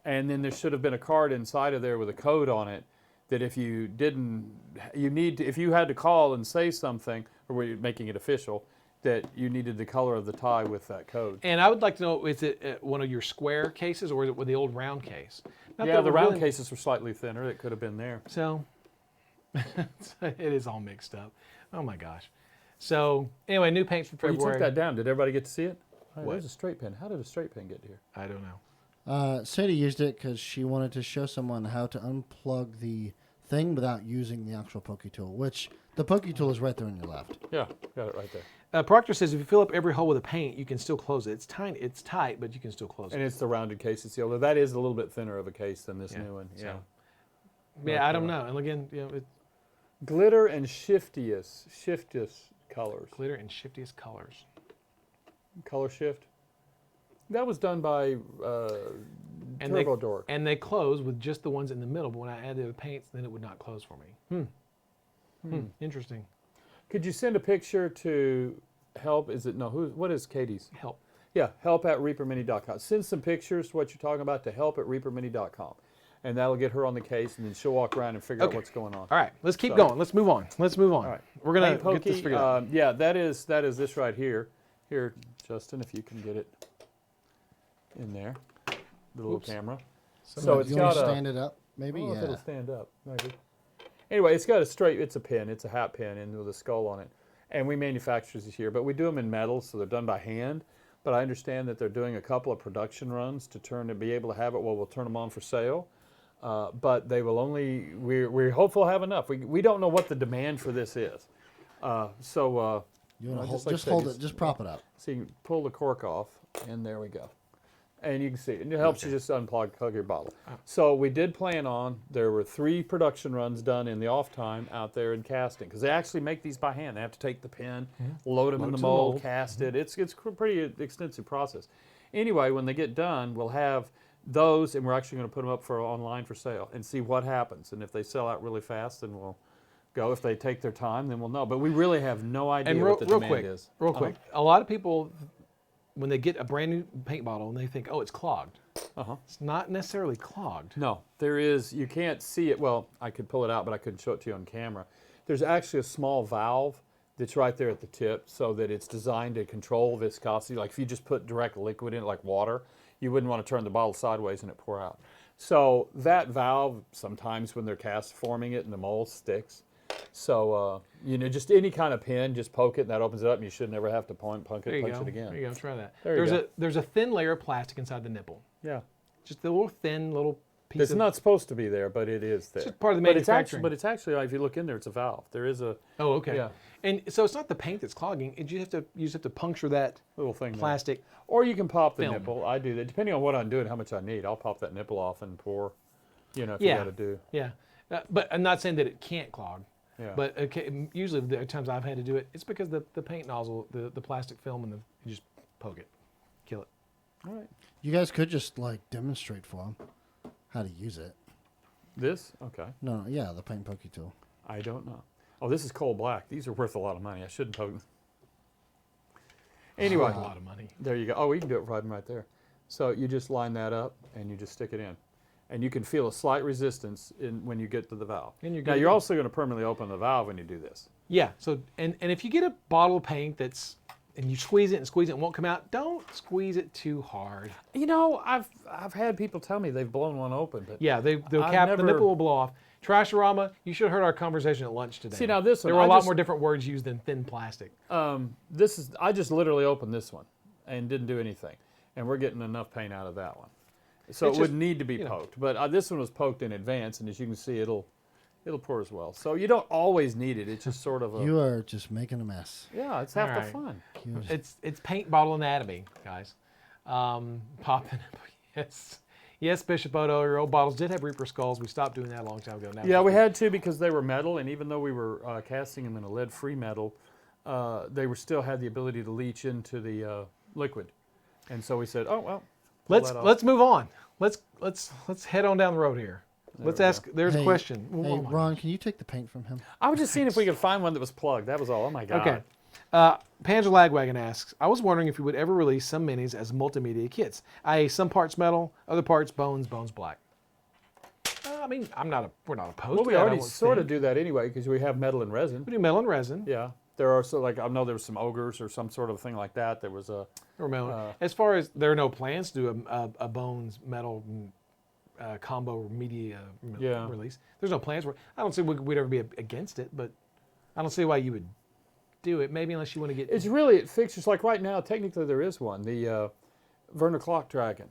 and then there should have been a card inside of there with a code on it. That if you didn't, if you had to call and say something, or were you making it official, that you needed the color of the tie with that code. And I would like to know, is it one of your square cases or is it with the old round case? Not Yeah, that the we're round really- cases were slightly thinner. It could have been there. So it is all mixed up. Oh my gosh. So anyway, new paints for Well, you February. took that down. Did everybody get to see it? Oh, What? there's a straight pin. How did a straight pin get here? I don't know. Sadie used it because she wanted to show someone how to unplug the thing without using the actual pokey tool, which the pokey tool is right there on your left. Yeah, got it right there. Proctor says if you fill up every hole with a paint, you can still close it. It's tiny, it's tight, but you can still close And it. it's the rounded case. It's the older. That is a little bit thinner of a case than this Yeah, new one. so- Yeah. Yeah, I don't know. And again, Glitter and shiftiest colors. glitter and shiftiest colors. Color shift. That was done by And Turbo Dork. And they close with just the ones in the middle, but when I added the paints, then it would not close for me. Interesting. Could you send a picture to help? Is it no? What is Katie's? Help. Yeah, help at reapermini.com. Send some pictures, what you're talking about, to help at reapermini.com. And that'll get her on the case, and then she'll walk around and figure out Okay. what's going on. All right, let's keep So- going. Let's move on. Let's move on. All right. We're going Paint to get this pokey, figured out. yeah, that is this right here. Here, Justin, if you can get it in there, the little Oops. camera. So So it's you want got to a. stand it up, maybe? I don't know if Yeah. it'll stand up, maybe. Anyway, it's got a straight. It's a pin. It's a hat pin, and with a skull on it. And we manufacture these here, but we do them in metal, so they're done by hand. But I understand that they're doing a couple of production runs to be able to have it. Well, we'll turn them on for sale. But they will only. We're hopeful to have enough. We don't know what the demand for this is. You want to hold, just like just I said, hold just- it, just prop it up. So you can pull the cork off, and there we go. And you can see it. And it helps you just plug your bottle. So we did plan on, there were 3 production runs done in the off time out there in casting. Because they actually make these by hand. They have to take the pin, load them in the to the mold, mold. cast it. It's a pretty extensive process. Anyway, when they get done, we'll have those, and we're actually going to put them up for online for sale and see what happens. And if they sell out really fast, then we'll go. If they take their time, then we'll know. But we really have no idea And what the real demand quick, is. real quick. A lot of people, when they get a brand new paint bottle, and they think, oh, it's clogged. Uh-huh. It's not necessarily clogged. No, there is. You can't see it. Well, I could pull it out, but I couldn't show it to you on camera. There's actually a small valve that's right there at the tip, so that it's designed to control viscosity. Like if you just put direct liquid in it, like water, you wouldn't want to turn the bottle sideways and it pour out. So that valve, sometimes when they're cast forming it and the mold sticks. So, just any kind of pin, just poke it and that opens it up, and you should never have to punch There you it go. again. There you go. Try that. There you go. There's a thin layer of plastic inside the nipple. Yeah. Just a little thin little piece It's of. not supposed to be there, but it is there. just part of the But it's manufacturing. but it's actually, if you look in there, it's a valve. There is a Oh, okay. Yeah. And so it's not the paint that's clogging. You just have to puncture that little thing there. plastic. Or you can pop the film. nipple. I do that. Depending on what I'm doing, how much I need, I'll pop that nipple off and pour, if Yeah. you got to do. Yeah. But I'm not saying that it can't clog. Yeah. But usually the times I've had to do it, it's because the paint nozzle, the plastic film, and you just poke it, kill it. All right. You guys could just demonstrate for them how to use it. This? Okay. No, yeah, the paint pokey tool. I don't know. Oh, this is coal black. These are worth a lot of money. I shouldn't poke them. Anyway, A lot of money. there you go. Oh, we can do it right there. So you just line that up and you just stick it in. And you can feel a slight resistance when you get to the valve. And you're Now, good to you're go. also going to permanently open the valve when you do this. Yeah. So and if you get a bottle of paint and you squeeze it and it won't come out, don't squeeze it too hard. I've had people tell me they've blown one open, but Yeah, the I've the nipple will blow off. Trashorama, you should have heard our conversation at lunch today. See, now this one, there were a I lot just- more different words used than thin plastic. I just literally opened this one and didn't do anything, and we're getting enough paint out of that one, so It's it would just, need to be you know. poked. But this one was poked in advance, and as you can see, it'll pour as well. So you don't always need it. It's just sort of a You are just making a mess. yeah. It's half All the right. fun. It's paint bottle anatomy, guys. Popping. Yes, Bishop Odo, your old bottles did have Reaper skulls. We stopped doing that a long time ago. Now Yeah, we had to because they were metal, and even though we were casting them in a lead-free metal, they were still had the ability to leach into the liquid, and so we said, oh well. pull that off. Let's move on. Let's head on down the road here. Let's we ask. There's a Hey, question. Hey, Oh my Ron, can you take the paint from him? I was just seeing if we could find one that was plugged. That was all. Oh my god. Okay. Panzer Lagwagon asks, I was wondering if you would ever release some minis as multimedia kits, i.e. some parts metal, other parts bones black. I mean, we're not opposed Well, to we that. I already won't sort say. of do that anyway because we have metal and resin. We do metal and resin. Yeah. There are I know there was some ogres or some sort of thing like that. There was a. As far as there are no plans to do a Bones metal combo media release. There's no plans. I don't see we'd ever be against it, but I don't see why you would do it. Maybe unless you want to get. It's really fixtures like right now. Technically, there is one. The Werner Clock Dragon.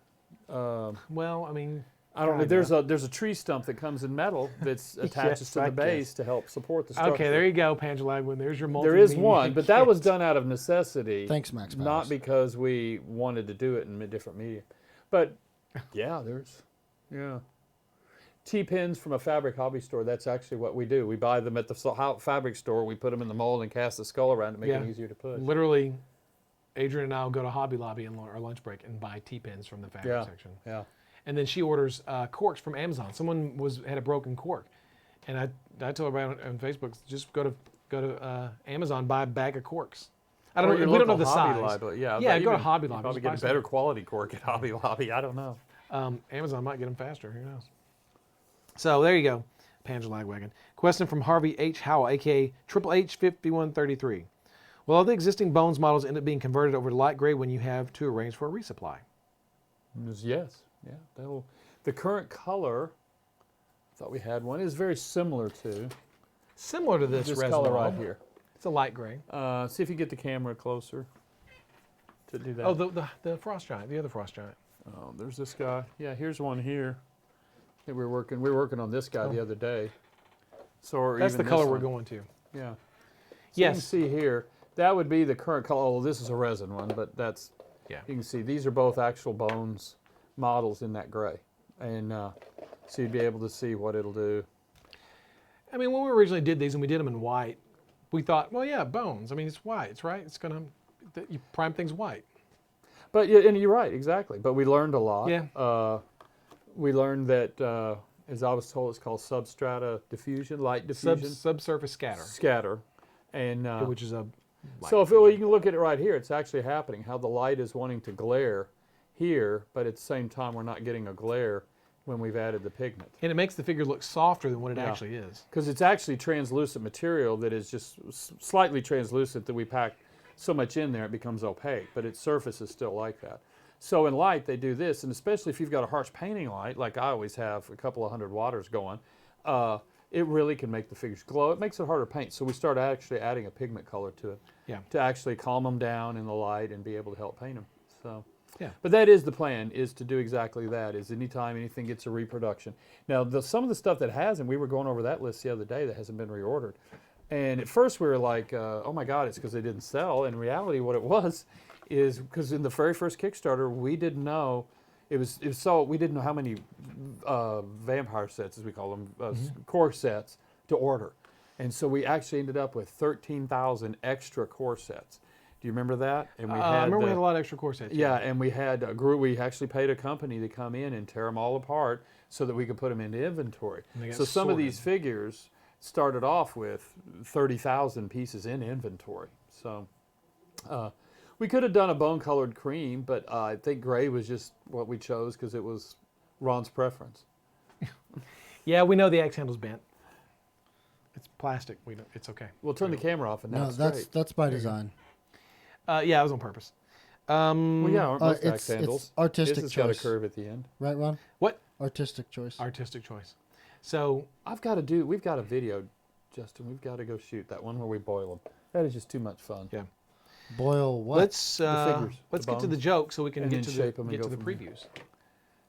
Well, I mean. I don't know. There's a tree stump that comes in metal that's attaches to the base to help support the structure. Okay, there you go, Pangelagwin. There's your multi. There is one, but that was done out of necessity. Thanks, Max Powers. Not because we wanted to do it in different media. But yeah, T-pins from a fabric hobby store. That's actually what we do. We buy them at the fabric store. We put them in the mold and cast the skull around to make it easier to push. Literally, Adrian and I will go to Hobby Lobby in our lunch break and buy T-pins from the fabric section. Yeah. And then she orders corks from Amazon. Someone had a broken cork, and I told everybody on Facebook, just go to Amazon, buy a bag of corks. I don't know. We don't know the size. Lobby, go to Hobby Lobby. Probably get a better quality cork at Hobby Lobby. I don't know. Amazon might get them faster. Who knows? So there you go, Pangelagwagon. Question from Harvey H. Howell, aka Triple H 5133. Will all the existing Bones models end up being converted over to light gray when you have to arrange for a resupply? Yes. Yeah, the current color, I thought we had one, is very similar to this color right here. It's a light gray. See if you get the camera closer to do that. Oh, the Frost Giant, the other Frost Giant. Oh, there's this guy. Yeah, here's one here that we were working on this guy the other day. So that's the color we're going to. Yeah. So yes. You can see here, that would be the current color. Oh, this is a resin one, but that's, you can see these are both actual Bones models in that gray, and so you'd be able to see what it'll do. I mean, when we originally did these and we did them in white, we thought, well, yeah, Bones. I mean, it's white. It's right. It's you prime things white. But yeah, and you're right, exactly. But we learned a lot. Yeah. We learned that, as I was told, it's called substrata diffusion, light diffusion, subsurface scatter. Scatter, and which is a. So you can look at it right here. It's actually happening. How the light is wanting to glare here, but at the same time we're not getting a glare when we've added the pigment. And it makes the figure look softer than what it actually is. Because it's actually translucent material that is just slightly translucent that we pack so much in there it becomes opaque, but its surface is still like that. So in light they do this, and especially if you've got a harsh painting light, like I always have a couple of 100 watters going, it really can make the figures glow. It makes it harder to paint. So we start actually adding a pigment color to it to actually calm them down in the light and be able to help paint them. So. Yeah. But that is the plan, is to do exactly that, is anytime anything gets a reproduction. Now, some of the stuff that hasn't, we were going over that list the other day that hasn't been reordered. And at first we were like, oh my God, it's because they didn't sell. In reality, what it was is because in the very first Kickstarter, we didn't know, we didn't know how many vampire sets, as we call them, core sets to order. And so we actually ended up with 13,000 extra core sets. Do you remember that? And we I remember we had a lot of extra core sets. Yeah, and we had a group. We actually paid a company to come in and tear them all apart so that we could put them into inventory. So some of these figures started off with 30,000 pieces in inventory. So we could have done a bone-colored cream, but I think gray was just what we chose because it was Ron's preference. Yeah, we know the X handle's bent. It's plastic. It's okay. We'll turn the camera off and now that's by design. Yeah, it was on purpose. Well, yeah, aren't most it's handles? it's artistic This has choice. got a curve at the end. Right, Ron? What? Artistic choice. Artistic choice. So we've got a video, Justin. We've got to go shoot that one where we boil them. That is just too much fun. Yeah. Boil what? Let's figures, get to the joke so we can and get then to shape 'em and get go to the from there. previews.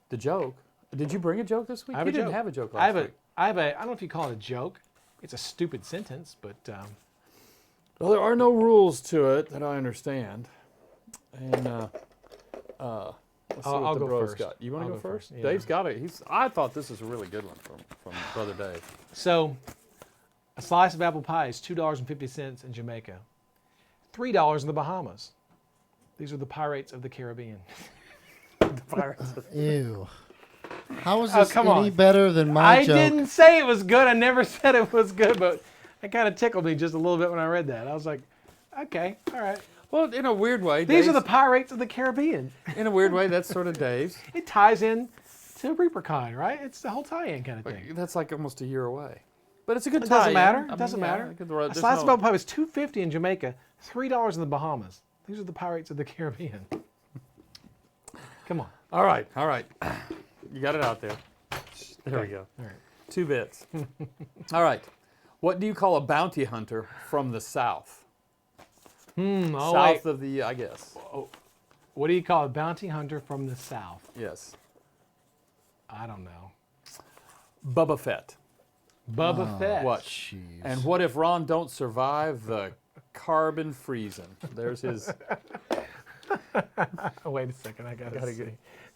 The joke? Did you bring a joke this week? I have You a didn't joke. have a joke I last have week. I don't know if you call it a joke. It's a stupid sentence, but Well, there are no rules to it that I understand. And let's see I'll what the go bro's first. got. You want to I'll go go first? first, yeah. Dave's got it. I thought this was a really good one from Brother Dave. so a slice of apple pie is $2.50 in Jamaica, $3 in the Bahamas. These are the pirates of the Caribbean. The pirates. Ew. How is this come any on. better than my I joke? didn't say it was good. I never said it was good, but it kind of tickled me just a little bit when I read that. I was like, okay, all right. Well, in a weird way, These are the pirates of the Caribbean. In a weird way, that's sort of Dave's. It ties in to ReaperCon, right? It's the whole tie-in kind of thing. That's like almost a year away. But it's a good It tie. doesn't matter. It doesn't matter. A There's slice of no- apple pie was $2.50 in Jamaica, $3 in the Bahamas. These are the pirates of the Caribbean. Come on. All right. You got it out there. There we go. All right. 2 bits. All right. What do you call a bounty hunter from the South? Oh, South of the, I guess. What do you call a bounty hunter from the South? Yes. I don't know. Bubba Fett. Bubba Fett. What? Jeez. And what if Ron don't survive the carbon freezing? There's his. Oh, wait a second. I gotta see.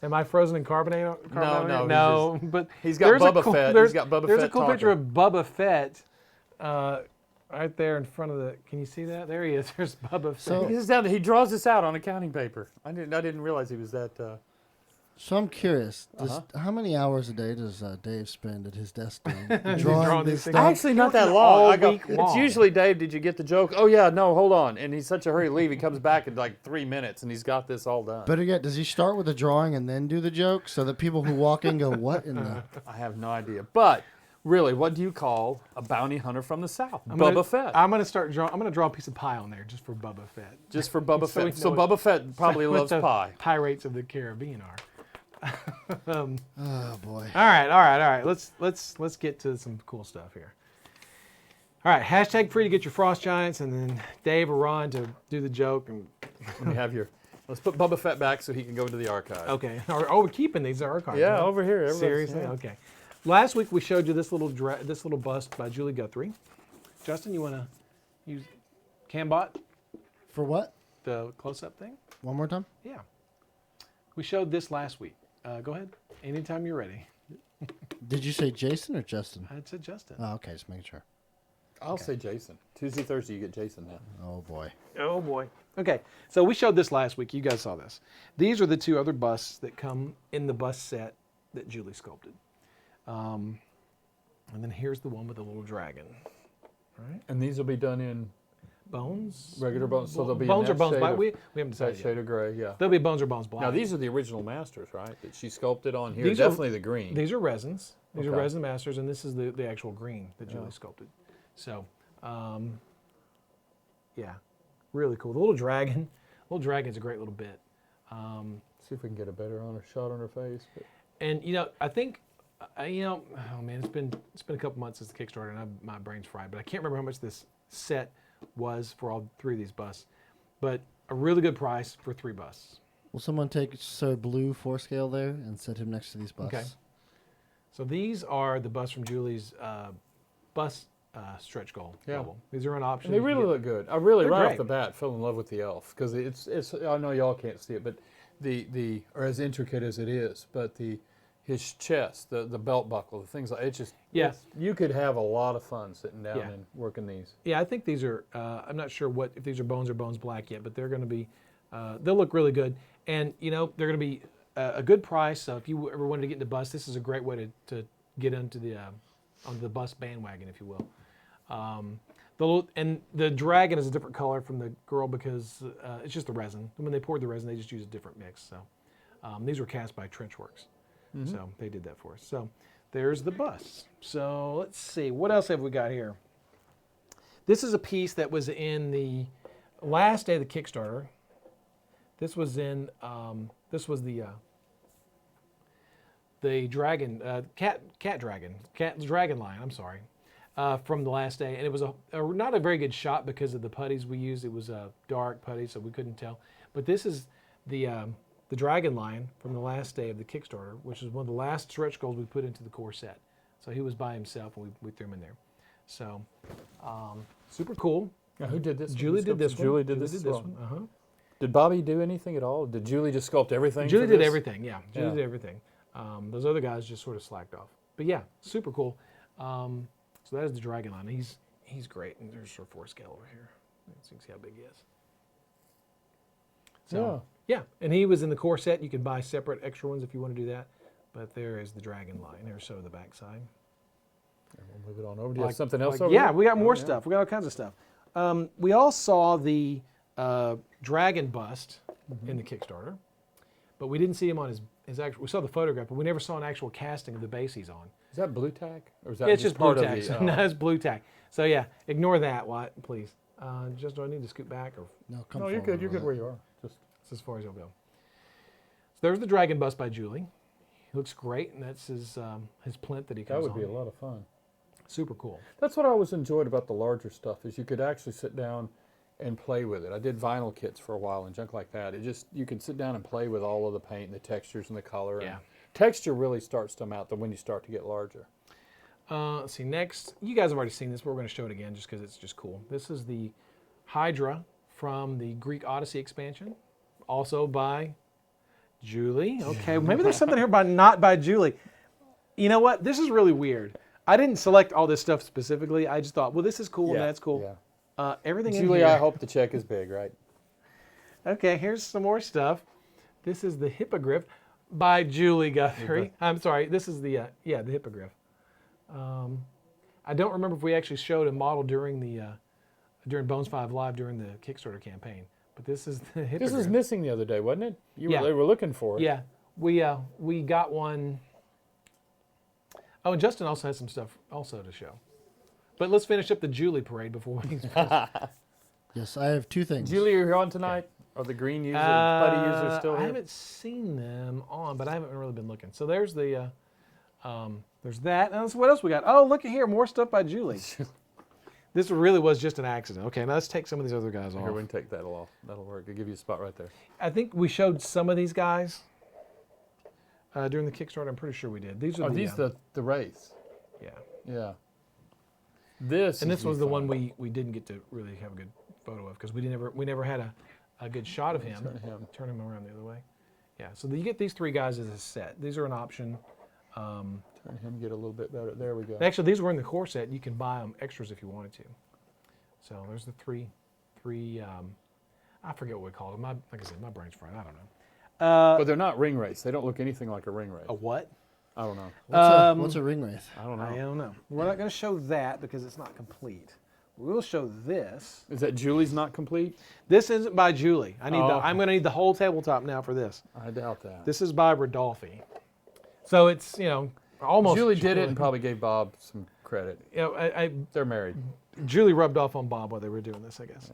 Am I frozen in carbonate? No, no. But he's got there's a Bubba cool- Fett. There's, He's got Bubba there's Fett a cool talking. picture of Bubba Fett right there in front of the. Can you see that? There he is. There's Bubba Fett. So- He draws this out on accounting paper. I didn't realize he was that. So I'm curious, how many hours a day does Dave spend at his desk doing drawing these these things? stuff? Actually, not that long. all I go, week it's long. usually Dave. Did you get the joke? Oh yeah, no, hold on. And he's such a hurry to leave. He comes back in like 3 minutes, and he's got this all done. Better yet, does he start with a drawing and then do the joke so that people who walk in go, "What in the?" I have no idea. But really, what do you call a bounty hunter from the South? I'm Bubba gonna- Fett. I'm gonna draw a piece of pie on there just for Bubba Fett. Just for Bubba So we Fett. So know Bubba Fett probably What loves the pie. Pirates of the Caribbean are. Oh boy. All right. Let's get to some cool stuff here. All right, hashtag free to get your frost giants, and then Dave or Ron to do the joke. And Let me have your. Let's put Bubba Fett back so he can go into the archive. okay, we're keeping these archives. Yeah, huh? over here. everybody's- Seriously, yeah. okay. Last week we showed you this little bust by Julie Guthrie. Justin, you want to use Cambot, For what? the close-up thing? One more time. Yeah. We showed this last week. Go ahead. Anytime you're ready. Did you say Jason or Justin? I said Justin. Oh, okay, just making sure. I'll say Jason. Tuesday, Thursday, you get Jason now. Oh boy. Oh boy. Okay, so we showed this last week. You guys saw this. These are the 2 other busts that come in the bust set that Julie sculpted. And then here's the one with the little dragon. Right? And these will be done in Bones? regular bones. So they'll be bones in or that bones shade black. of- We haven't that decided yet. shade of gray. Yeah. They'll be bones or bones black. Now these are the original masters, right? That she sculpted on here. These are- Definitely the green. These are resins. These are Okay. resin masters, and this is the actual green that Julie sculpted. So, yeah, really cool. The little dragon's a great little bit. See if we can get a better shot on her face. But And I think, oh man, it's been a couple months since the Kickstarter, and my brain's fried. But I can't remember how much this set was for all 3 of these busts. But a really good price for 3 busts. Will someone take Sir Blue 4-scale there and set him next to these busts? Okay. So these are the busts from Julie's bust stretch goal level. These are an option. and they really look good. I really They're right great. off the bat fell in love with the elf because it's. I know y'all can't see it, but or as intricate as it is, but his chest, the belt buckle, the things like it's just. Yeah. You could have a lot of fun sitting down Yeah. and working these. Yeah, I think these are. I'm not sure if these are bones or bones black yet, but they're going to be. They'll look really good, and they're going to be a good price. So if you ever wanted to get into bust, this is a great way to get into the onto the bust bandwagon, if you will. And the dragon is a different color from the girl because it's just the resin. When they poured the resin, they just used a different mix. So these were cast by Trenchworks, so they did that for us. So there's the bust. So let's see, what else have we got here? This is a piece that was in the last day of the Kickstarter. This was in the dragon cat dragon line. I'm sorry, from the last day, and it was not a very good shot because of the putties we used. It was a dark putty, so we couldn't tell. But this is the dragon line from the last day of the Kickstarter, which is one of the last stretch goals we put into the core set. So he was by himself, and we threw him in there. So super cool. Now, who did this? Julie did this one. Julie did this one. Did Bobby do anything at all? Did Julie just sculpt everything? Julie for did this? everything, yeah. Julie Yeah. did everything. Those other guys just sort of slacked off. But yeah, super cool. So that is the dragon line. He's great. And there's our 4-scale over here. So you can see how big he is. So, yeah. And he was in the core set. You can buy separate extra ones if you want to do that. But there is the dragon line. There's so the backside. We'll move it on over. Do you have something else over Yeah, there? we got more stuff. We got all kinds of stuff. We all saw the dragon bust in the Kickstarter, but we didn't see him on his actual. We saw the photograph, but we never saw an actual casting of the base he's on. Is that blue tack? Or is that It's just blue part of tack. the, So, no, it's blue tack. So yeah, ignore that, Watt, please. Just do I need to scoot back or No, come No, you're forward good. You're with good it. where you are. Just as far as he'll go? So there's the Dragon Bust by Julie. He looks great, and that's his plinth that he that comes would on. be a lot of fun. Super cool. That's what I always enjoyed about the larger stuff is you could actually sit down and play with it. I did vinyl kits for a while and junk like that. It just you can sit down and play with all of the paint and the textures and the color. Yeah. And texture really starts to come out when you start to get larger. Let's see, next, you guys have already seen this, but we're going to show it again just because it's just cool. This is the Hydra from the Greek Odyssey expansion, also by Julie. Okay, maybe there's something here not by Julie. You know what? This is really weird. I didn't select all this stuff specifically. I just thought, well, this is cool and that's cool. Yeah. Everything Julie, in here. I hope the check is big, right? Okay, here's some more stuff. This is the Hippogriff by Julie Guthrie. I'm sorry, this is the Hippogriff. I don't remember if we actually showed a model during Bones 5 Live during the Kickstarter campaign, but this is the Hippogriff. This was missing the other day, wasn't it? Yeah. They were looking for it. Yeah, we got one. Oh, and Justin also has some stuff also to show. But let's finish up the Julie parade before we. Yes, I have two things. Julie, are you on tonight? Are the green users, buddy users still I here? haven't seen them on, but I haven't really been looking. So there's the, there's that. And what else we got? Oh, look at here, more stuff by Julie. This really was just an accident. Okay, now let's take some of these other guys off. Here, we can take that off. That'll work. I'll give you a spot right there. I think we showed some of these guys during the Kickstarter. I'm pretty sure we did. These are the race. Yeah. Yeah. This was the one we didn't get to really have a good photo of because we never had a good shot of him. Turn him around the other way. Yeah. So you get these three guys as a set. These are an option. Turn him, get a little bit better. There we go. Actually, these were in the core set. You can buy them extras if you wanted to. So there's the three. I forget what we called them. Like I said, my brain's fried. I don't know. But they're not ring race. They don't look anything like a ring race. A what? I don't know. What's a ring wraith? I don't know. I don't know. We're not going to show that because it's not complete. We will show this. Is that Julie's not complete? This isn't by Julie. I'm okay. going to need the whole tabletop now for this. I doubt that. This is by Rodolphe. So it's, almost. Julie did it and probably gave Bob some credit. They're married. Julie rubbed off on Bob while they were doing this, I guess.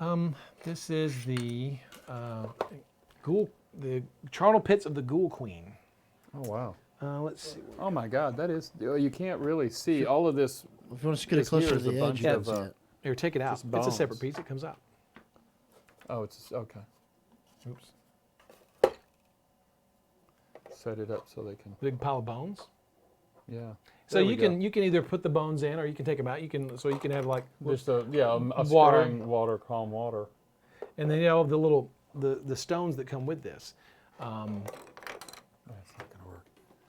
Yeah. This is the the charnel pits of the Ghoul Queen. Oh, wow. Let's see. Oh, my God. That is, you can't really see all of this. If you want to get it This closer here to is a the bunch edge, you of, can see it. Here, take it out. Just It's a bones. separate piece. It comes out. Oh, it's okay. Oops. Set it up so they can. Big pile of bones. Yeah. So you can either put the bones in or you can take them out. You can have like Just a Water. stirring water, calm water. and then the little the stones that come with this. That's not gonna work.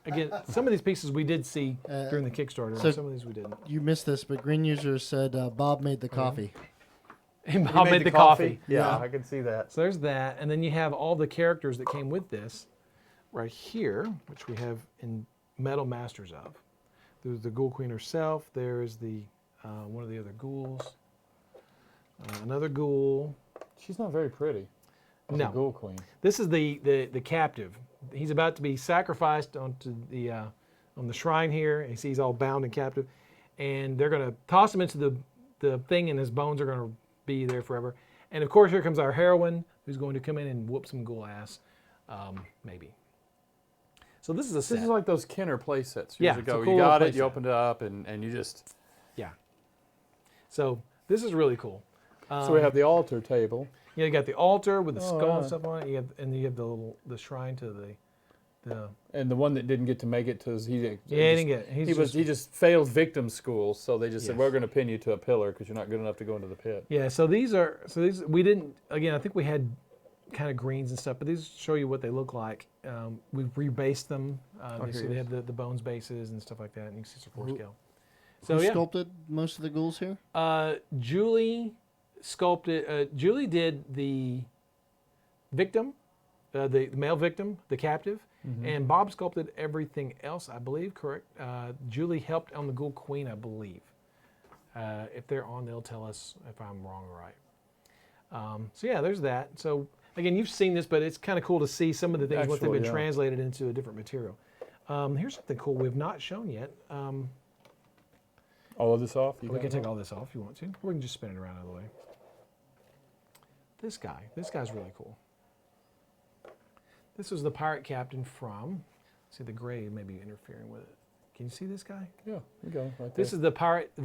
Again, some of these pieces we did see during the Kickstarter, so- and some of these we didn't. You missed this, but Green User said Bob made the coffee. And Bob made the coffee. Yeah, I can see that. So there's that, and then you have all the characters that came with this, right here, which we have in Metal Masters of. There's the Ghoul Queen herself. There's the one of the other ghouls. Another ghoul. She's not very pretty. No. The Ghoul Queen. This is the captive. He's about to be sacrificed onto the on the shrine here. He sees all bound and captive, and they're going to toss him into the thing, and his bones are going to be there forever. And of course, here comes our heroine, who's going to come in and whoop some ghoul ass, maybe. So this is a set. This is like those Kenner play sets Yeah, years it's a ago. cool You got play it, you set. opened it up, and you just. Yeah. So this is really cool. So we have the altar table. You got the altar with the skull and yeah. stuff on it. You have the shrine to the. And the one that didn't get to make it to He didn't get it. He just failed victim school, so they just said Yes. we're going to pin you to a pillar because you're not good enough to go into the pit. Yeah, so these we didn't, again, I think we had kind of greens and stuff, but these show you what they look like. We've rebased them. here So it they is. have the bones bases and stuff like that, and you can see some Who- 4 scale. So Who yeah, sculpted most of the ghouls here? Julie sculpted, Julie did the victim, the male victim, the captive, and Bob sculpted everything else, I believe, correct? Julie helped on the Ghoul Queen, I believe. If they're on, they'll tell us if I'm wrong or right. So yeah, there's that. So Again, you've seen this, but it's kind of cool to see some of the things, what they've been yeah. translated into a different material. Here's something cool we've not shown yet. All of this off? We can take all this off if you want to. Or we can just spin it around out of the way. This guy's really cool. This was the pirate captain from, see the gray may be interfering with it. Can you see this guy? Yeah, you go, right there. This is the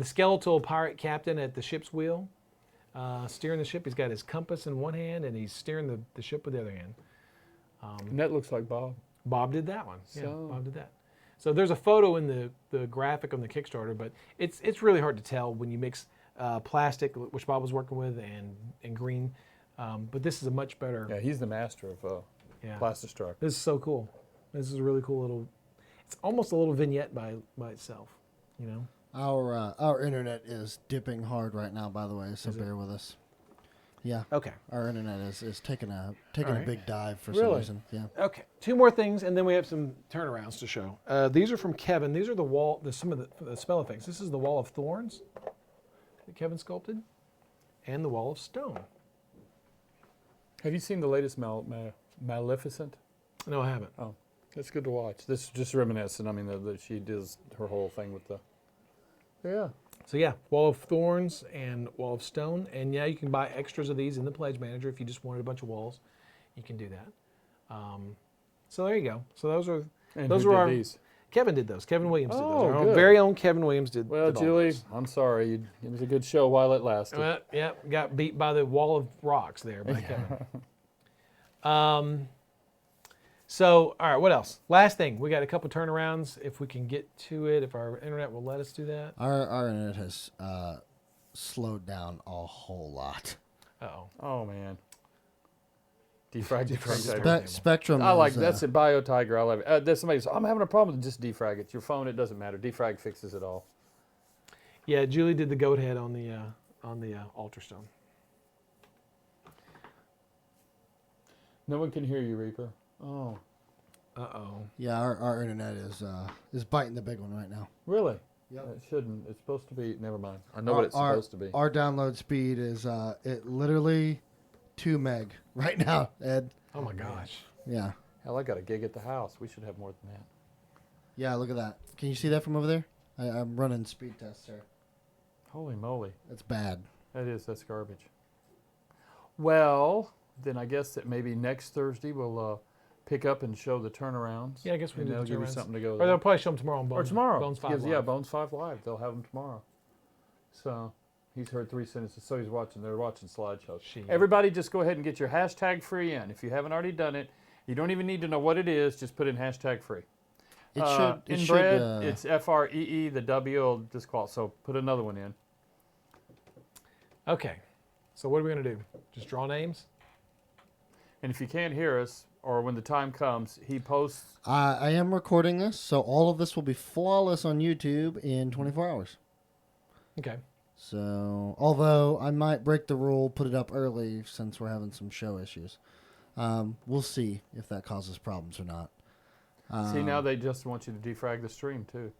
skeletal pirate captain at the ship's wheel, steering the ship. He's got his compass in one hand and he's steering the ship with the other hand. And that looks like Bob. Bob did that one. Yeah, So- Bob did that. So there's a photo in the graphic on the Kickstarter, but it's really hard to tell when you mix plastic, which Bob was working with, and green. But this is a much better. Yeah, he's the master of Plastistruck. This is so cool. This is a really cool little. It's almost a little vignette by itself, you know. Our internet is dipping hard right now, by the way, so bear with us. Yeah. Okay. Our internet is taking a right. big dive for some Really? reason. Yeah. Okay. 2 more things, and then we have some turnarounds to show. These are from Kevin. These are some of the spell effects. This is the Wall of Thorns that Kevin sculpted, and the Wall of Stone. Have you seen the latest Maleficent? No, I haven't. Oh, that's good to watch. This is just reminiscent. I mean, she does her whole thing with the. Yeah. So yeah, Wall of Thorns and Wall of Stone, and yeah, you can buy extras of these in the Pledge Manager if you just wanted a bunch of walls. You can do that. So there you go. So those are And those who were did our. these? Kevin did those. Kevin Williams did those. Oh, Our own good. very own Kevin Williams did. Well, did all Julie, those. I'm sorry. It was a good show while it lasted. Yeah, got beat by the wall of rocks there by Kevin. So, all right, what else? Last thing, we got a couple turnarounds. If we can get to it, if our internet will let us do that. Our internet has slowed down a whole lot. Uh-oh. Oh man. Defrag. Spectrum. I like is, that's it. Bio Tiger. I love it. There's somebody says, I'm having a problem with just defrag it. Your phone, it doesn't matter. Defrag fixes it all. Yeah, Julie did the goat head on the altar stone. No one can hear you, Reaper. Oh, Uh-oh. Yeah, our internet is biting the big one right now. really? Yep. It shouldn't. It's supposed to be. Never mind. I know what it's supposed to be. Our download speed is it literally 2 meg right now, Ed. Oh my gosh. Yeah. Hell, I got a gig at the house. We should have more than that. Yeah, look at that. Can you see that from over there? I'm running speed tests here. Holy moly. That's bad. That is. That's garbage. Well, then I guess that maybe next Thursday we'll pick up and show the turnarounds. Yeah, I guess we and can do they'll the give you turnarounds. something to go Or with. they'll probably show them tomorrow on Bones. Or tomorrow. Bones 5 Yes, Live. yeah, Bones 5 Live. They'll have them tomorrow. So he's heard 3 sentences. So he's watching. They're watching slideshows. Everybody, just go ahead and get your hashtag free in. If you haven't already done it, you don't even need to know what it is. Just put in hashtag free. Inbred, it's FREE. The W will disqualify. So put another one in. Okay. So what are we going to do? Just draw names? And if you can't hear us, or when the time comes, he posts. I am recording this, so all of this will be flawless on YouTube in 24 hours. Okay. So, although I might break the rule, put it up early since we're having some show issues. We'll see if that causes problems or not. See, now they just want you to defrag the stream, too.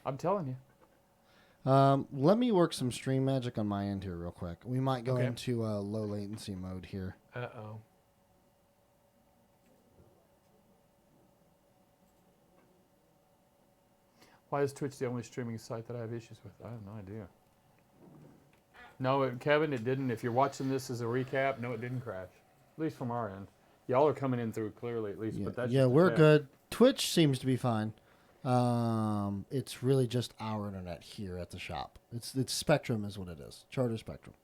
I'm telling you. Let me work some stream magic on my end here real quick. We might go Okay. into low latency mode here. Uh-oh. Why is Twitch the only streaming site that I have issues with? I have no idea. No, Kevin, it didn't. If you're watching this as a recap, no, it didn't crash. At least from our end. Y'all are coming in through clearly, at least. Yeah, But that's yeah, just a we're test. good. Twitch seems to be fine. It's really just our internet here at the shop. It's Spectrum is what it is. Charter Spectrum.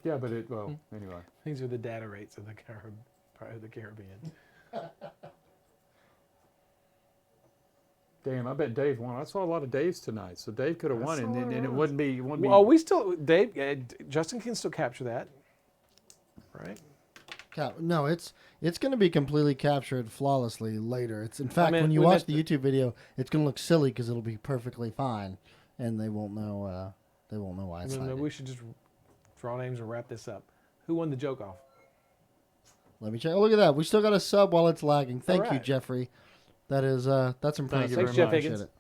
Yeah, but anyway. These are the data rates of the Caribbean. Damn, I bet Dave won. I saw a lot of Daves tonight, so Dave could have won, and it wouldn't be. Well, we still, Dave, Justin can still capture that, right? No, it's going to be completely captured flawlessly later. It's in fact, when you we watch meant the YouTube video, it's going to look silly because it'll be perfectly fine, and they won't know. They won't know why it's Maybe hiding. we should just draw names and wrap this up. Who won the joke off? Let me check. Oh, look at that. We still got a sub while it's lagging. Thank you, right. Jeffrey. That's impressive. you Thanks, very Jeff much. Higgins. Appreciate it.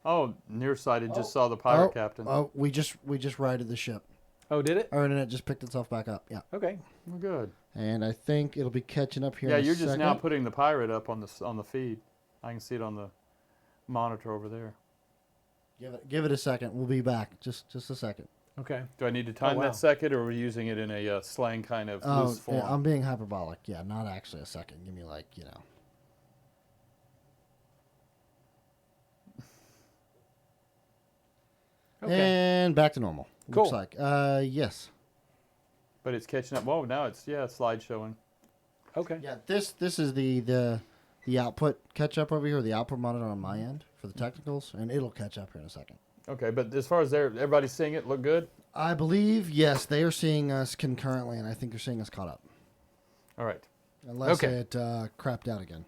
Oh, nearsighted just saw the pirate captain. Oh, we just righted the ship. Oh, did it? Our internet just picked itself back up. Yeah. Okay. Well, good. And I think it'll be catching up here. Yeah, in a you're just second. now putting the pirate up on the feed. I can see it on the monitor over there. Give it a second. We'll be back. Just a second. Okay. Do I need to time wow. that second, or are we using it in a slang kind of loose form? Yeah, I'm being hyperbolic. Yeah, not actually a second. Give me like, Okay. And back to normal. Cool. Looks like. Yes. But it's catching up. Whoa, now it's slide showing. Okay. Yeah, this is the output catch up over here, the output monitor on my end for the technicals, and it'll catch up here in a second. Okay, but as far as everybody's seeing it, look good? I believe, yes, they are seeing us concurrently, and I think they're seeing us caught up. All right. Unless Okay. it crapped out again.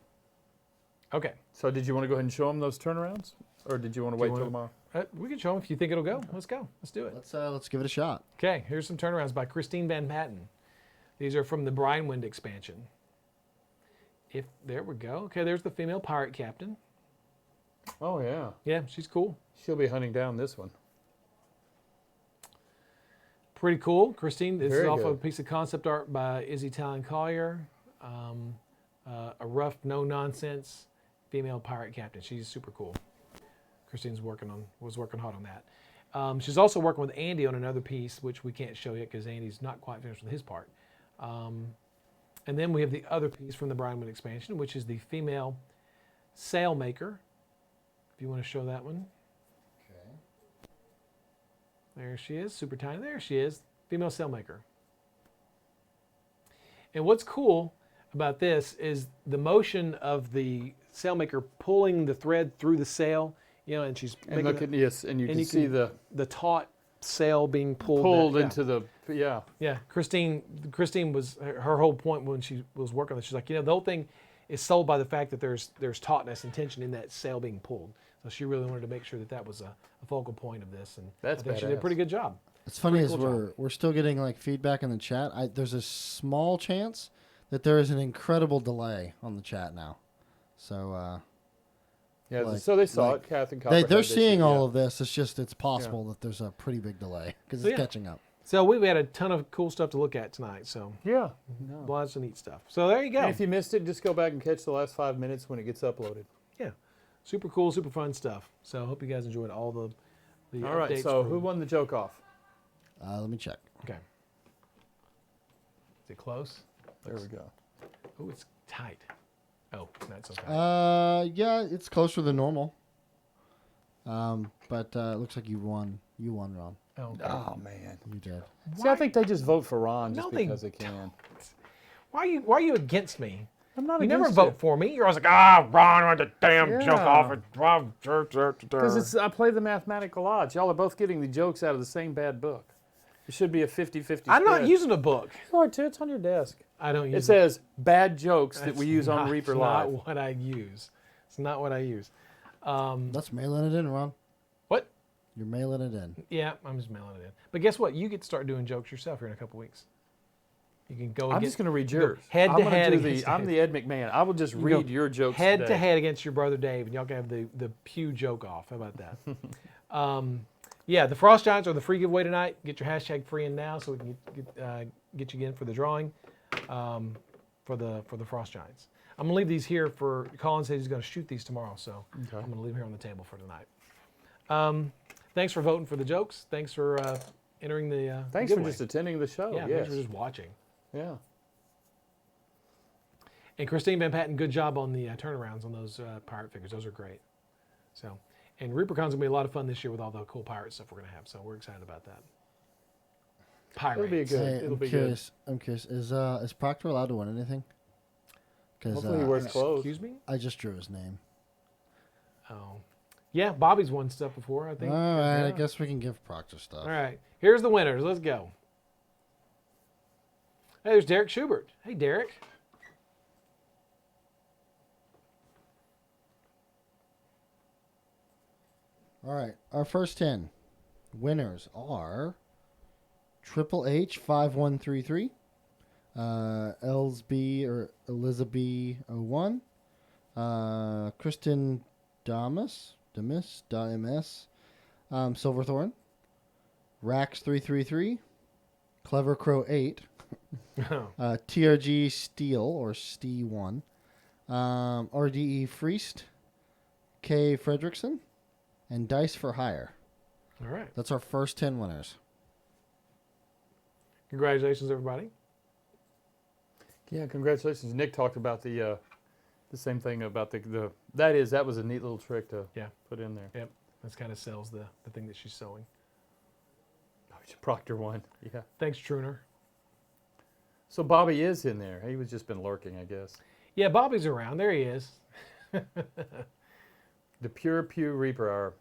Okay. So did you want to go ahead and show them those turnarounds? Or did you want to wait till tomorrow? We can show them if you think it'll go. Let's go. Let's do it. Let's give it a shot. Okay. Here's some turnarounds by Christine Van Patten. These are from the Brine Wind expansion. There we go. Okay, there's the female pirate captain. Oh, yeah. Yeah, she's cool. She'll be hunting down this one. Pretty cool. Christine, this is Very off of a good. piece of concept art by Izzy Talon Collier. A rough, no-nonsense female pirate captain. She's super cool. Christine's was working hard on that. She's also working with Andy on another piece, which we can't show yet because Andy's not quite finished with his part. And then we have the other piece from the Brinewood expansion, which is the female sailmaker. If you want to show that one. Okay. There she is, super tiny. There she is, female sailmaker. And what's cool about this is the motion of the sailmaker pulling the thread through the sail, and she's And look at yes, and you can see the taut sail being pulled into the Yeah, Christine was her whole point when she was working on this. She's like, the whole thing is sold by the fact that there's tautness and tension in that sail being pulled. So she really wanted to make sure that was a focal point of this, and That's I think she did a badass. pretty good job. It's funny Pretty is cool we're still getting like feedback in the chat. There's a small chance that there is an incredible delay on the chat now. So yeah. like- So they saw like- it. Kath and they're Copperhead, seeing see- all yeah. of this. It's just it's possible that there's a pretty big delay because So it's yeah. catching up. So we had a ton of cool stuff to look at tonight. So Yeah. lots of neat stuff. So there you go. And if you missed it, just go back and catch the last 5 minutes when it gets uploaded. Yeah, super cool, super fun stuff. So I hope you guys enjoyed all the All right. updates So from- who won the joke off? Let me check. Okay. Is it close? There we go. Oh, it's tight. Oh, not so tight. Yeah, it's closer than normal. But it looks like you won. You won, Ron. Oh, okay. Oh man. You did. See, I think they just vote for Ron just No, they because they can. Why are you against me? I'm not You never against vote for me. You're always like, Ron, want the damn joke Yeah. off. Because I play the mathematical odds. Y'all are both getting the jokes out of the same bad book. It should be a 50-50 I'm not spread. using a book. You are too. It's on your desk. I don't It use says bad jokes that we That's use on not- Reaper It's Live. not what I use. It's not what I use. Let's mailing it in, Ron. What? You're mailing it in. Yeah, I'm just mailing it in. But guess what? You get to start doing jokes yourself here in a couple weeks. You can go. I'm against- just going to read you go yours. head I'm to gonna head do against I'm Dave. the Ed McMahon. I will just You go read your jokes head today. to head against your brother Dave, and y'all can have the Pugh joke off. How about that? Yeah, the Frost Giants are the free giveaway tonight. Get your hashtag free in now so we can get you in for the drawing for the Frost Giants. I'm gonna leave these here for Colin says he's gonna shoot these tomorrow, so Okay. I'm gonna leave them here on the table for tonight. Thanks for voting for the jokes. Thanks for entering the Thanks for giveaway. just attending the show. Yeah, yes. thanks for just watching. Yeah. And Christine Van Patten, good job on the turnarounds on those pirate figures. Those are great. So, and ReaperCon's gonna be a lot of fun this year with all the cool pirate stuff we're gonna have. So we're excited about that. Pirates. It'll be a good. Hey, It'll I'm be curious. I'm curious. Is Proctor allowed to win anything? Because Hopefully he wears clothes. Excuse me? I just drew his name. Oh, yeah. Bobby's won stuff before. I think. All right. I Yeah. guess we can give Proctor stuff. All right. Here's the winners. Let's go. Hey, there's Derek Schubert. Hey, Derek. All right. Our first 10 winners are Triple H 5133, Elsby or Elizabeth 01, Kristen Damas, Sylvaerthorne, Rax 333, Clever Crow 8, TRG Steel or Ste1, rdefreest, Kfriedricksen, and Dice for Hire. All right. That's our first 10 winners. Congratulations, everybody. Yeah, congratulations. Nick talked about the same thing about that was a neat little trick to put in there. Yep. That kind of sells the thing that she's sewing. Proctor one. Yeah. Thanks, Truner. So Bobby is in there. He was just been lurking, I guess. Yeah, Bobby's around. There he is. The pure Pugh Reaper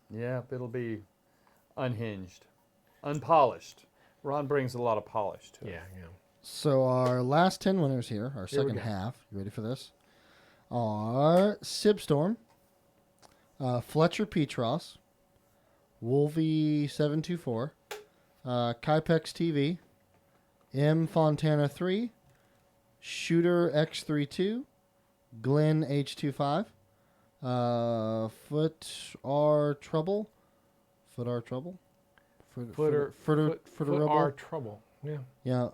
it'll be unhinged, unpolished. Ron brings a lot of polish to it. Yeah. So our last 10 winners here, our Here we second go. half, you ready for this? Are Sibstorm, FletcherPeatross, Wolvie724, KipexTV, M Fontana 3, Shooter X32, Glenn H25, futRtrubL, Trouble. Yeah. Yeah,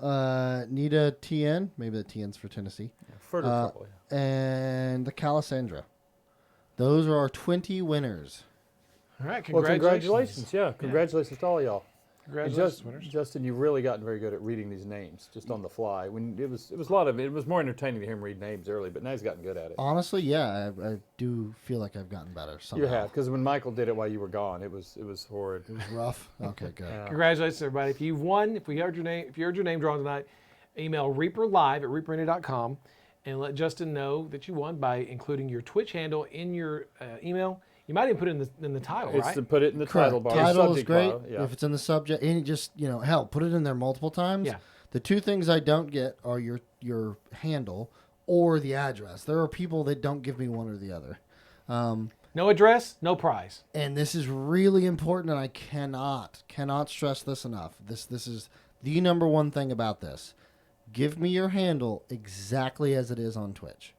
NedaTN, maybe the TN's for Tennessee, FletcherPeatross. and thecallisandra. Those are our 20 winners. All right. Well, Congratulations. congratulations. Yeah, congratulations to all y'all. And Congratulations, winners. Justin, you've really gotten very good at reading these names just on the fly. When it was a lot of it was more entertaining to hear him read names early, but now he's gotten good at it. Honestly, yeah, I do feel like I've gotten better. Somehow. You have, because when Michael did it while you were gone, it was horrid. It was rough. Okay, good. Congratulations, everybody. If you've won, if you heard your name drawn tonight, email reaperlive@reaperlive.com and let Justin know that you won by including your Twitch handle in your email. You might even put it in the title, It's right? to put it in the Correct. title bar. Title is subject great. bar, yeah. If it's in the subject, and just hell, put it in there multiple times. Yeah. The two things I don't get are your handle or the address. There are people that don't give me one or the other. No address, no prize. And this is really important, and I cannot stress this enough. This is the number one thing about this. Give me your handle exactly as it is on Twitch.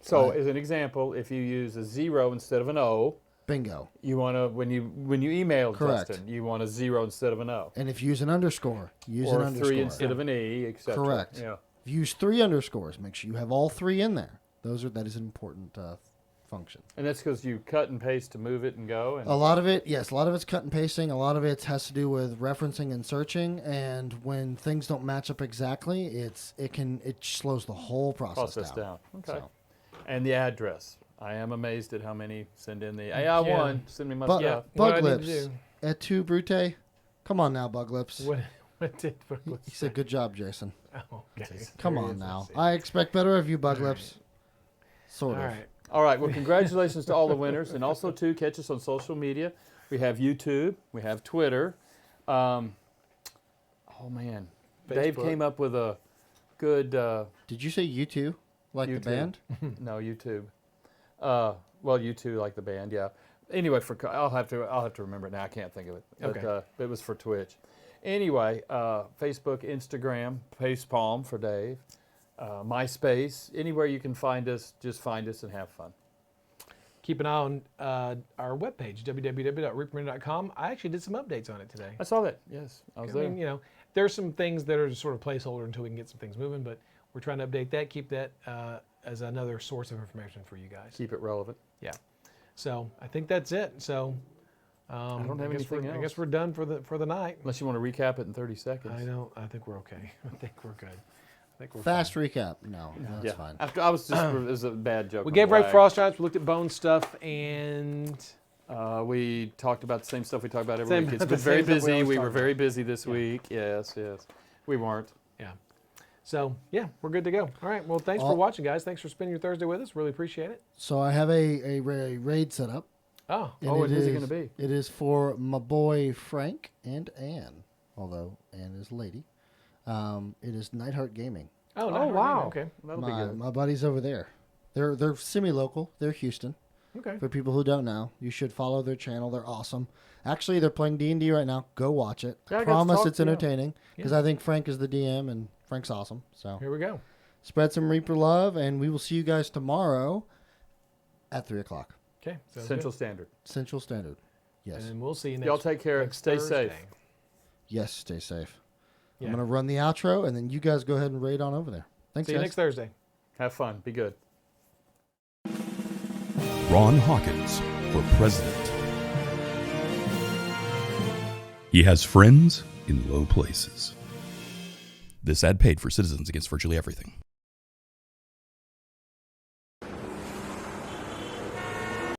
So, as an example, if you use a 0 instead of an O, Bingo. you want to when you email Correct. Justin, you want a 0 instead of an O, And if you use an underscore, use or an a underscore. 3 instead of an E, etc. Correct. Yeah. If you use 3 underscores, make sure you have all 3 in there. That is an important function. And that's because you cut and paste to move it and go. And A lot of it's cut and pasting. A lot of it has to do with referencing and searching. And when things don't match up exactly, it slows the whole process down. Okay. So, And the address. I am amazed at how many send in the AI1. Send me my But- stuff. What Bug do I need Lips to do? et tu Brute. Come on now, Bug Lips. What did He said, "Good job, Jason." Oh, okay. Come There he on is. now. Let's see. I expect better of you, Bug Lips. Sort All of. right. All right. Well, congratulations to all the winners, and also too, catch us on social media. We have YouTube. We have Twitter. Oh man, Dave Facebook. came up with a good. Did you say you two, like YouTube. the band? No, YouTube. Well, U2 like the band, yeah. Anyway, I'll have to remember it now. I can't think of it. But, Okay. it was for Twitch. Anyway, Facebook, Instagram, Facepalm for Dave, MySpace, anywhere you can find us, just find us and have fun. Keep an eye on our webpage, www.reaperlive.com. I actually did some updates on it today. I saw that. Yes, I was there. mean, there's some things that are just sort of placeholder until we can get some things moving, but we're trying to update that, keep that as another source of information for you guys. Keep it relevant. Yeah. So I think that's it. So I don't have guess anything I else. guess we're done for the night. Unless you want to recap it in 30 seconds. I think we're okay. I think we're good. I think we're Fast recap. No, that's Yeah. fine. I was just, it was a bad joke. We on gave the Ray lag. Frost stripes. We looked at bone stuff, and We talked about the same stuff we talk about every Same- week. It's the been very same stuff we busy. always We talk were about. very busy this week. Yes. We weren't. yeah. So yeah, we're good to go. All right. Well, thanks for All- watching, guys. Thanks for spending your Thursday with us. Really appreciate it. So I have a raid set up. Oh, and Oh, and who's it gonna be? It is for my boy Frank and Anne, although Anne is a lady. It is Nightheart Gaming. oh, Oh, wow. Okay. That'll be good. My buddies over there. They're semi-local. They're Houston. Okay. For people who don't know, you should follow their channel. They're awesome. Actually, they're playing D&D right now. Go watch it. Yeah, I I got to promise talk it's to them. entertaining because Yeah. I think Frank is the DM and Frank's awesome. So Here we go. spread some Reaper love, and we will see you guys tomorrow at 3 o'clock Okay. Sounds Central good. Standard. Central Standard. Yes. And we'll see you next. Y'all take care. next Stay safe. Thursday. Yes. Stay safe. Yeah. I'm going to run the outro, and then you guys go ahead and raid on over there. Thanks, See you guys. next Thursday. Have fun. Be good. Ron Hawkins for president. He has friends in low places. This ad paid for Citizens Against Virtually Everything.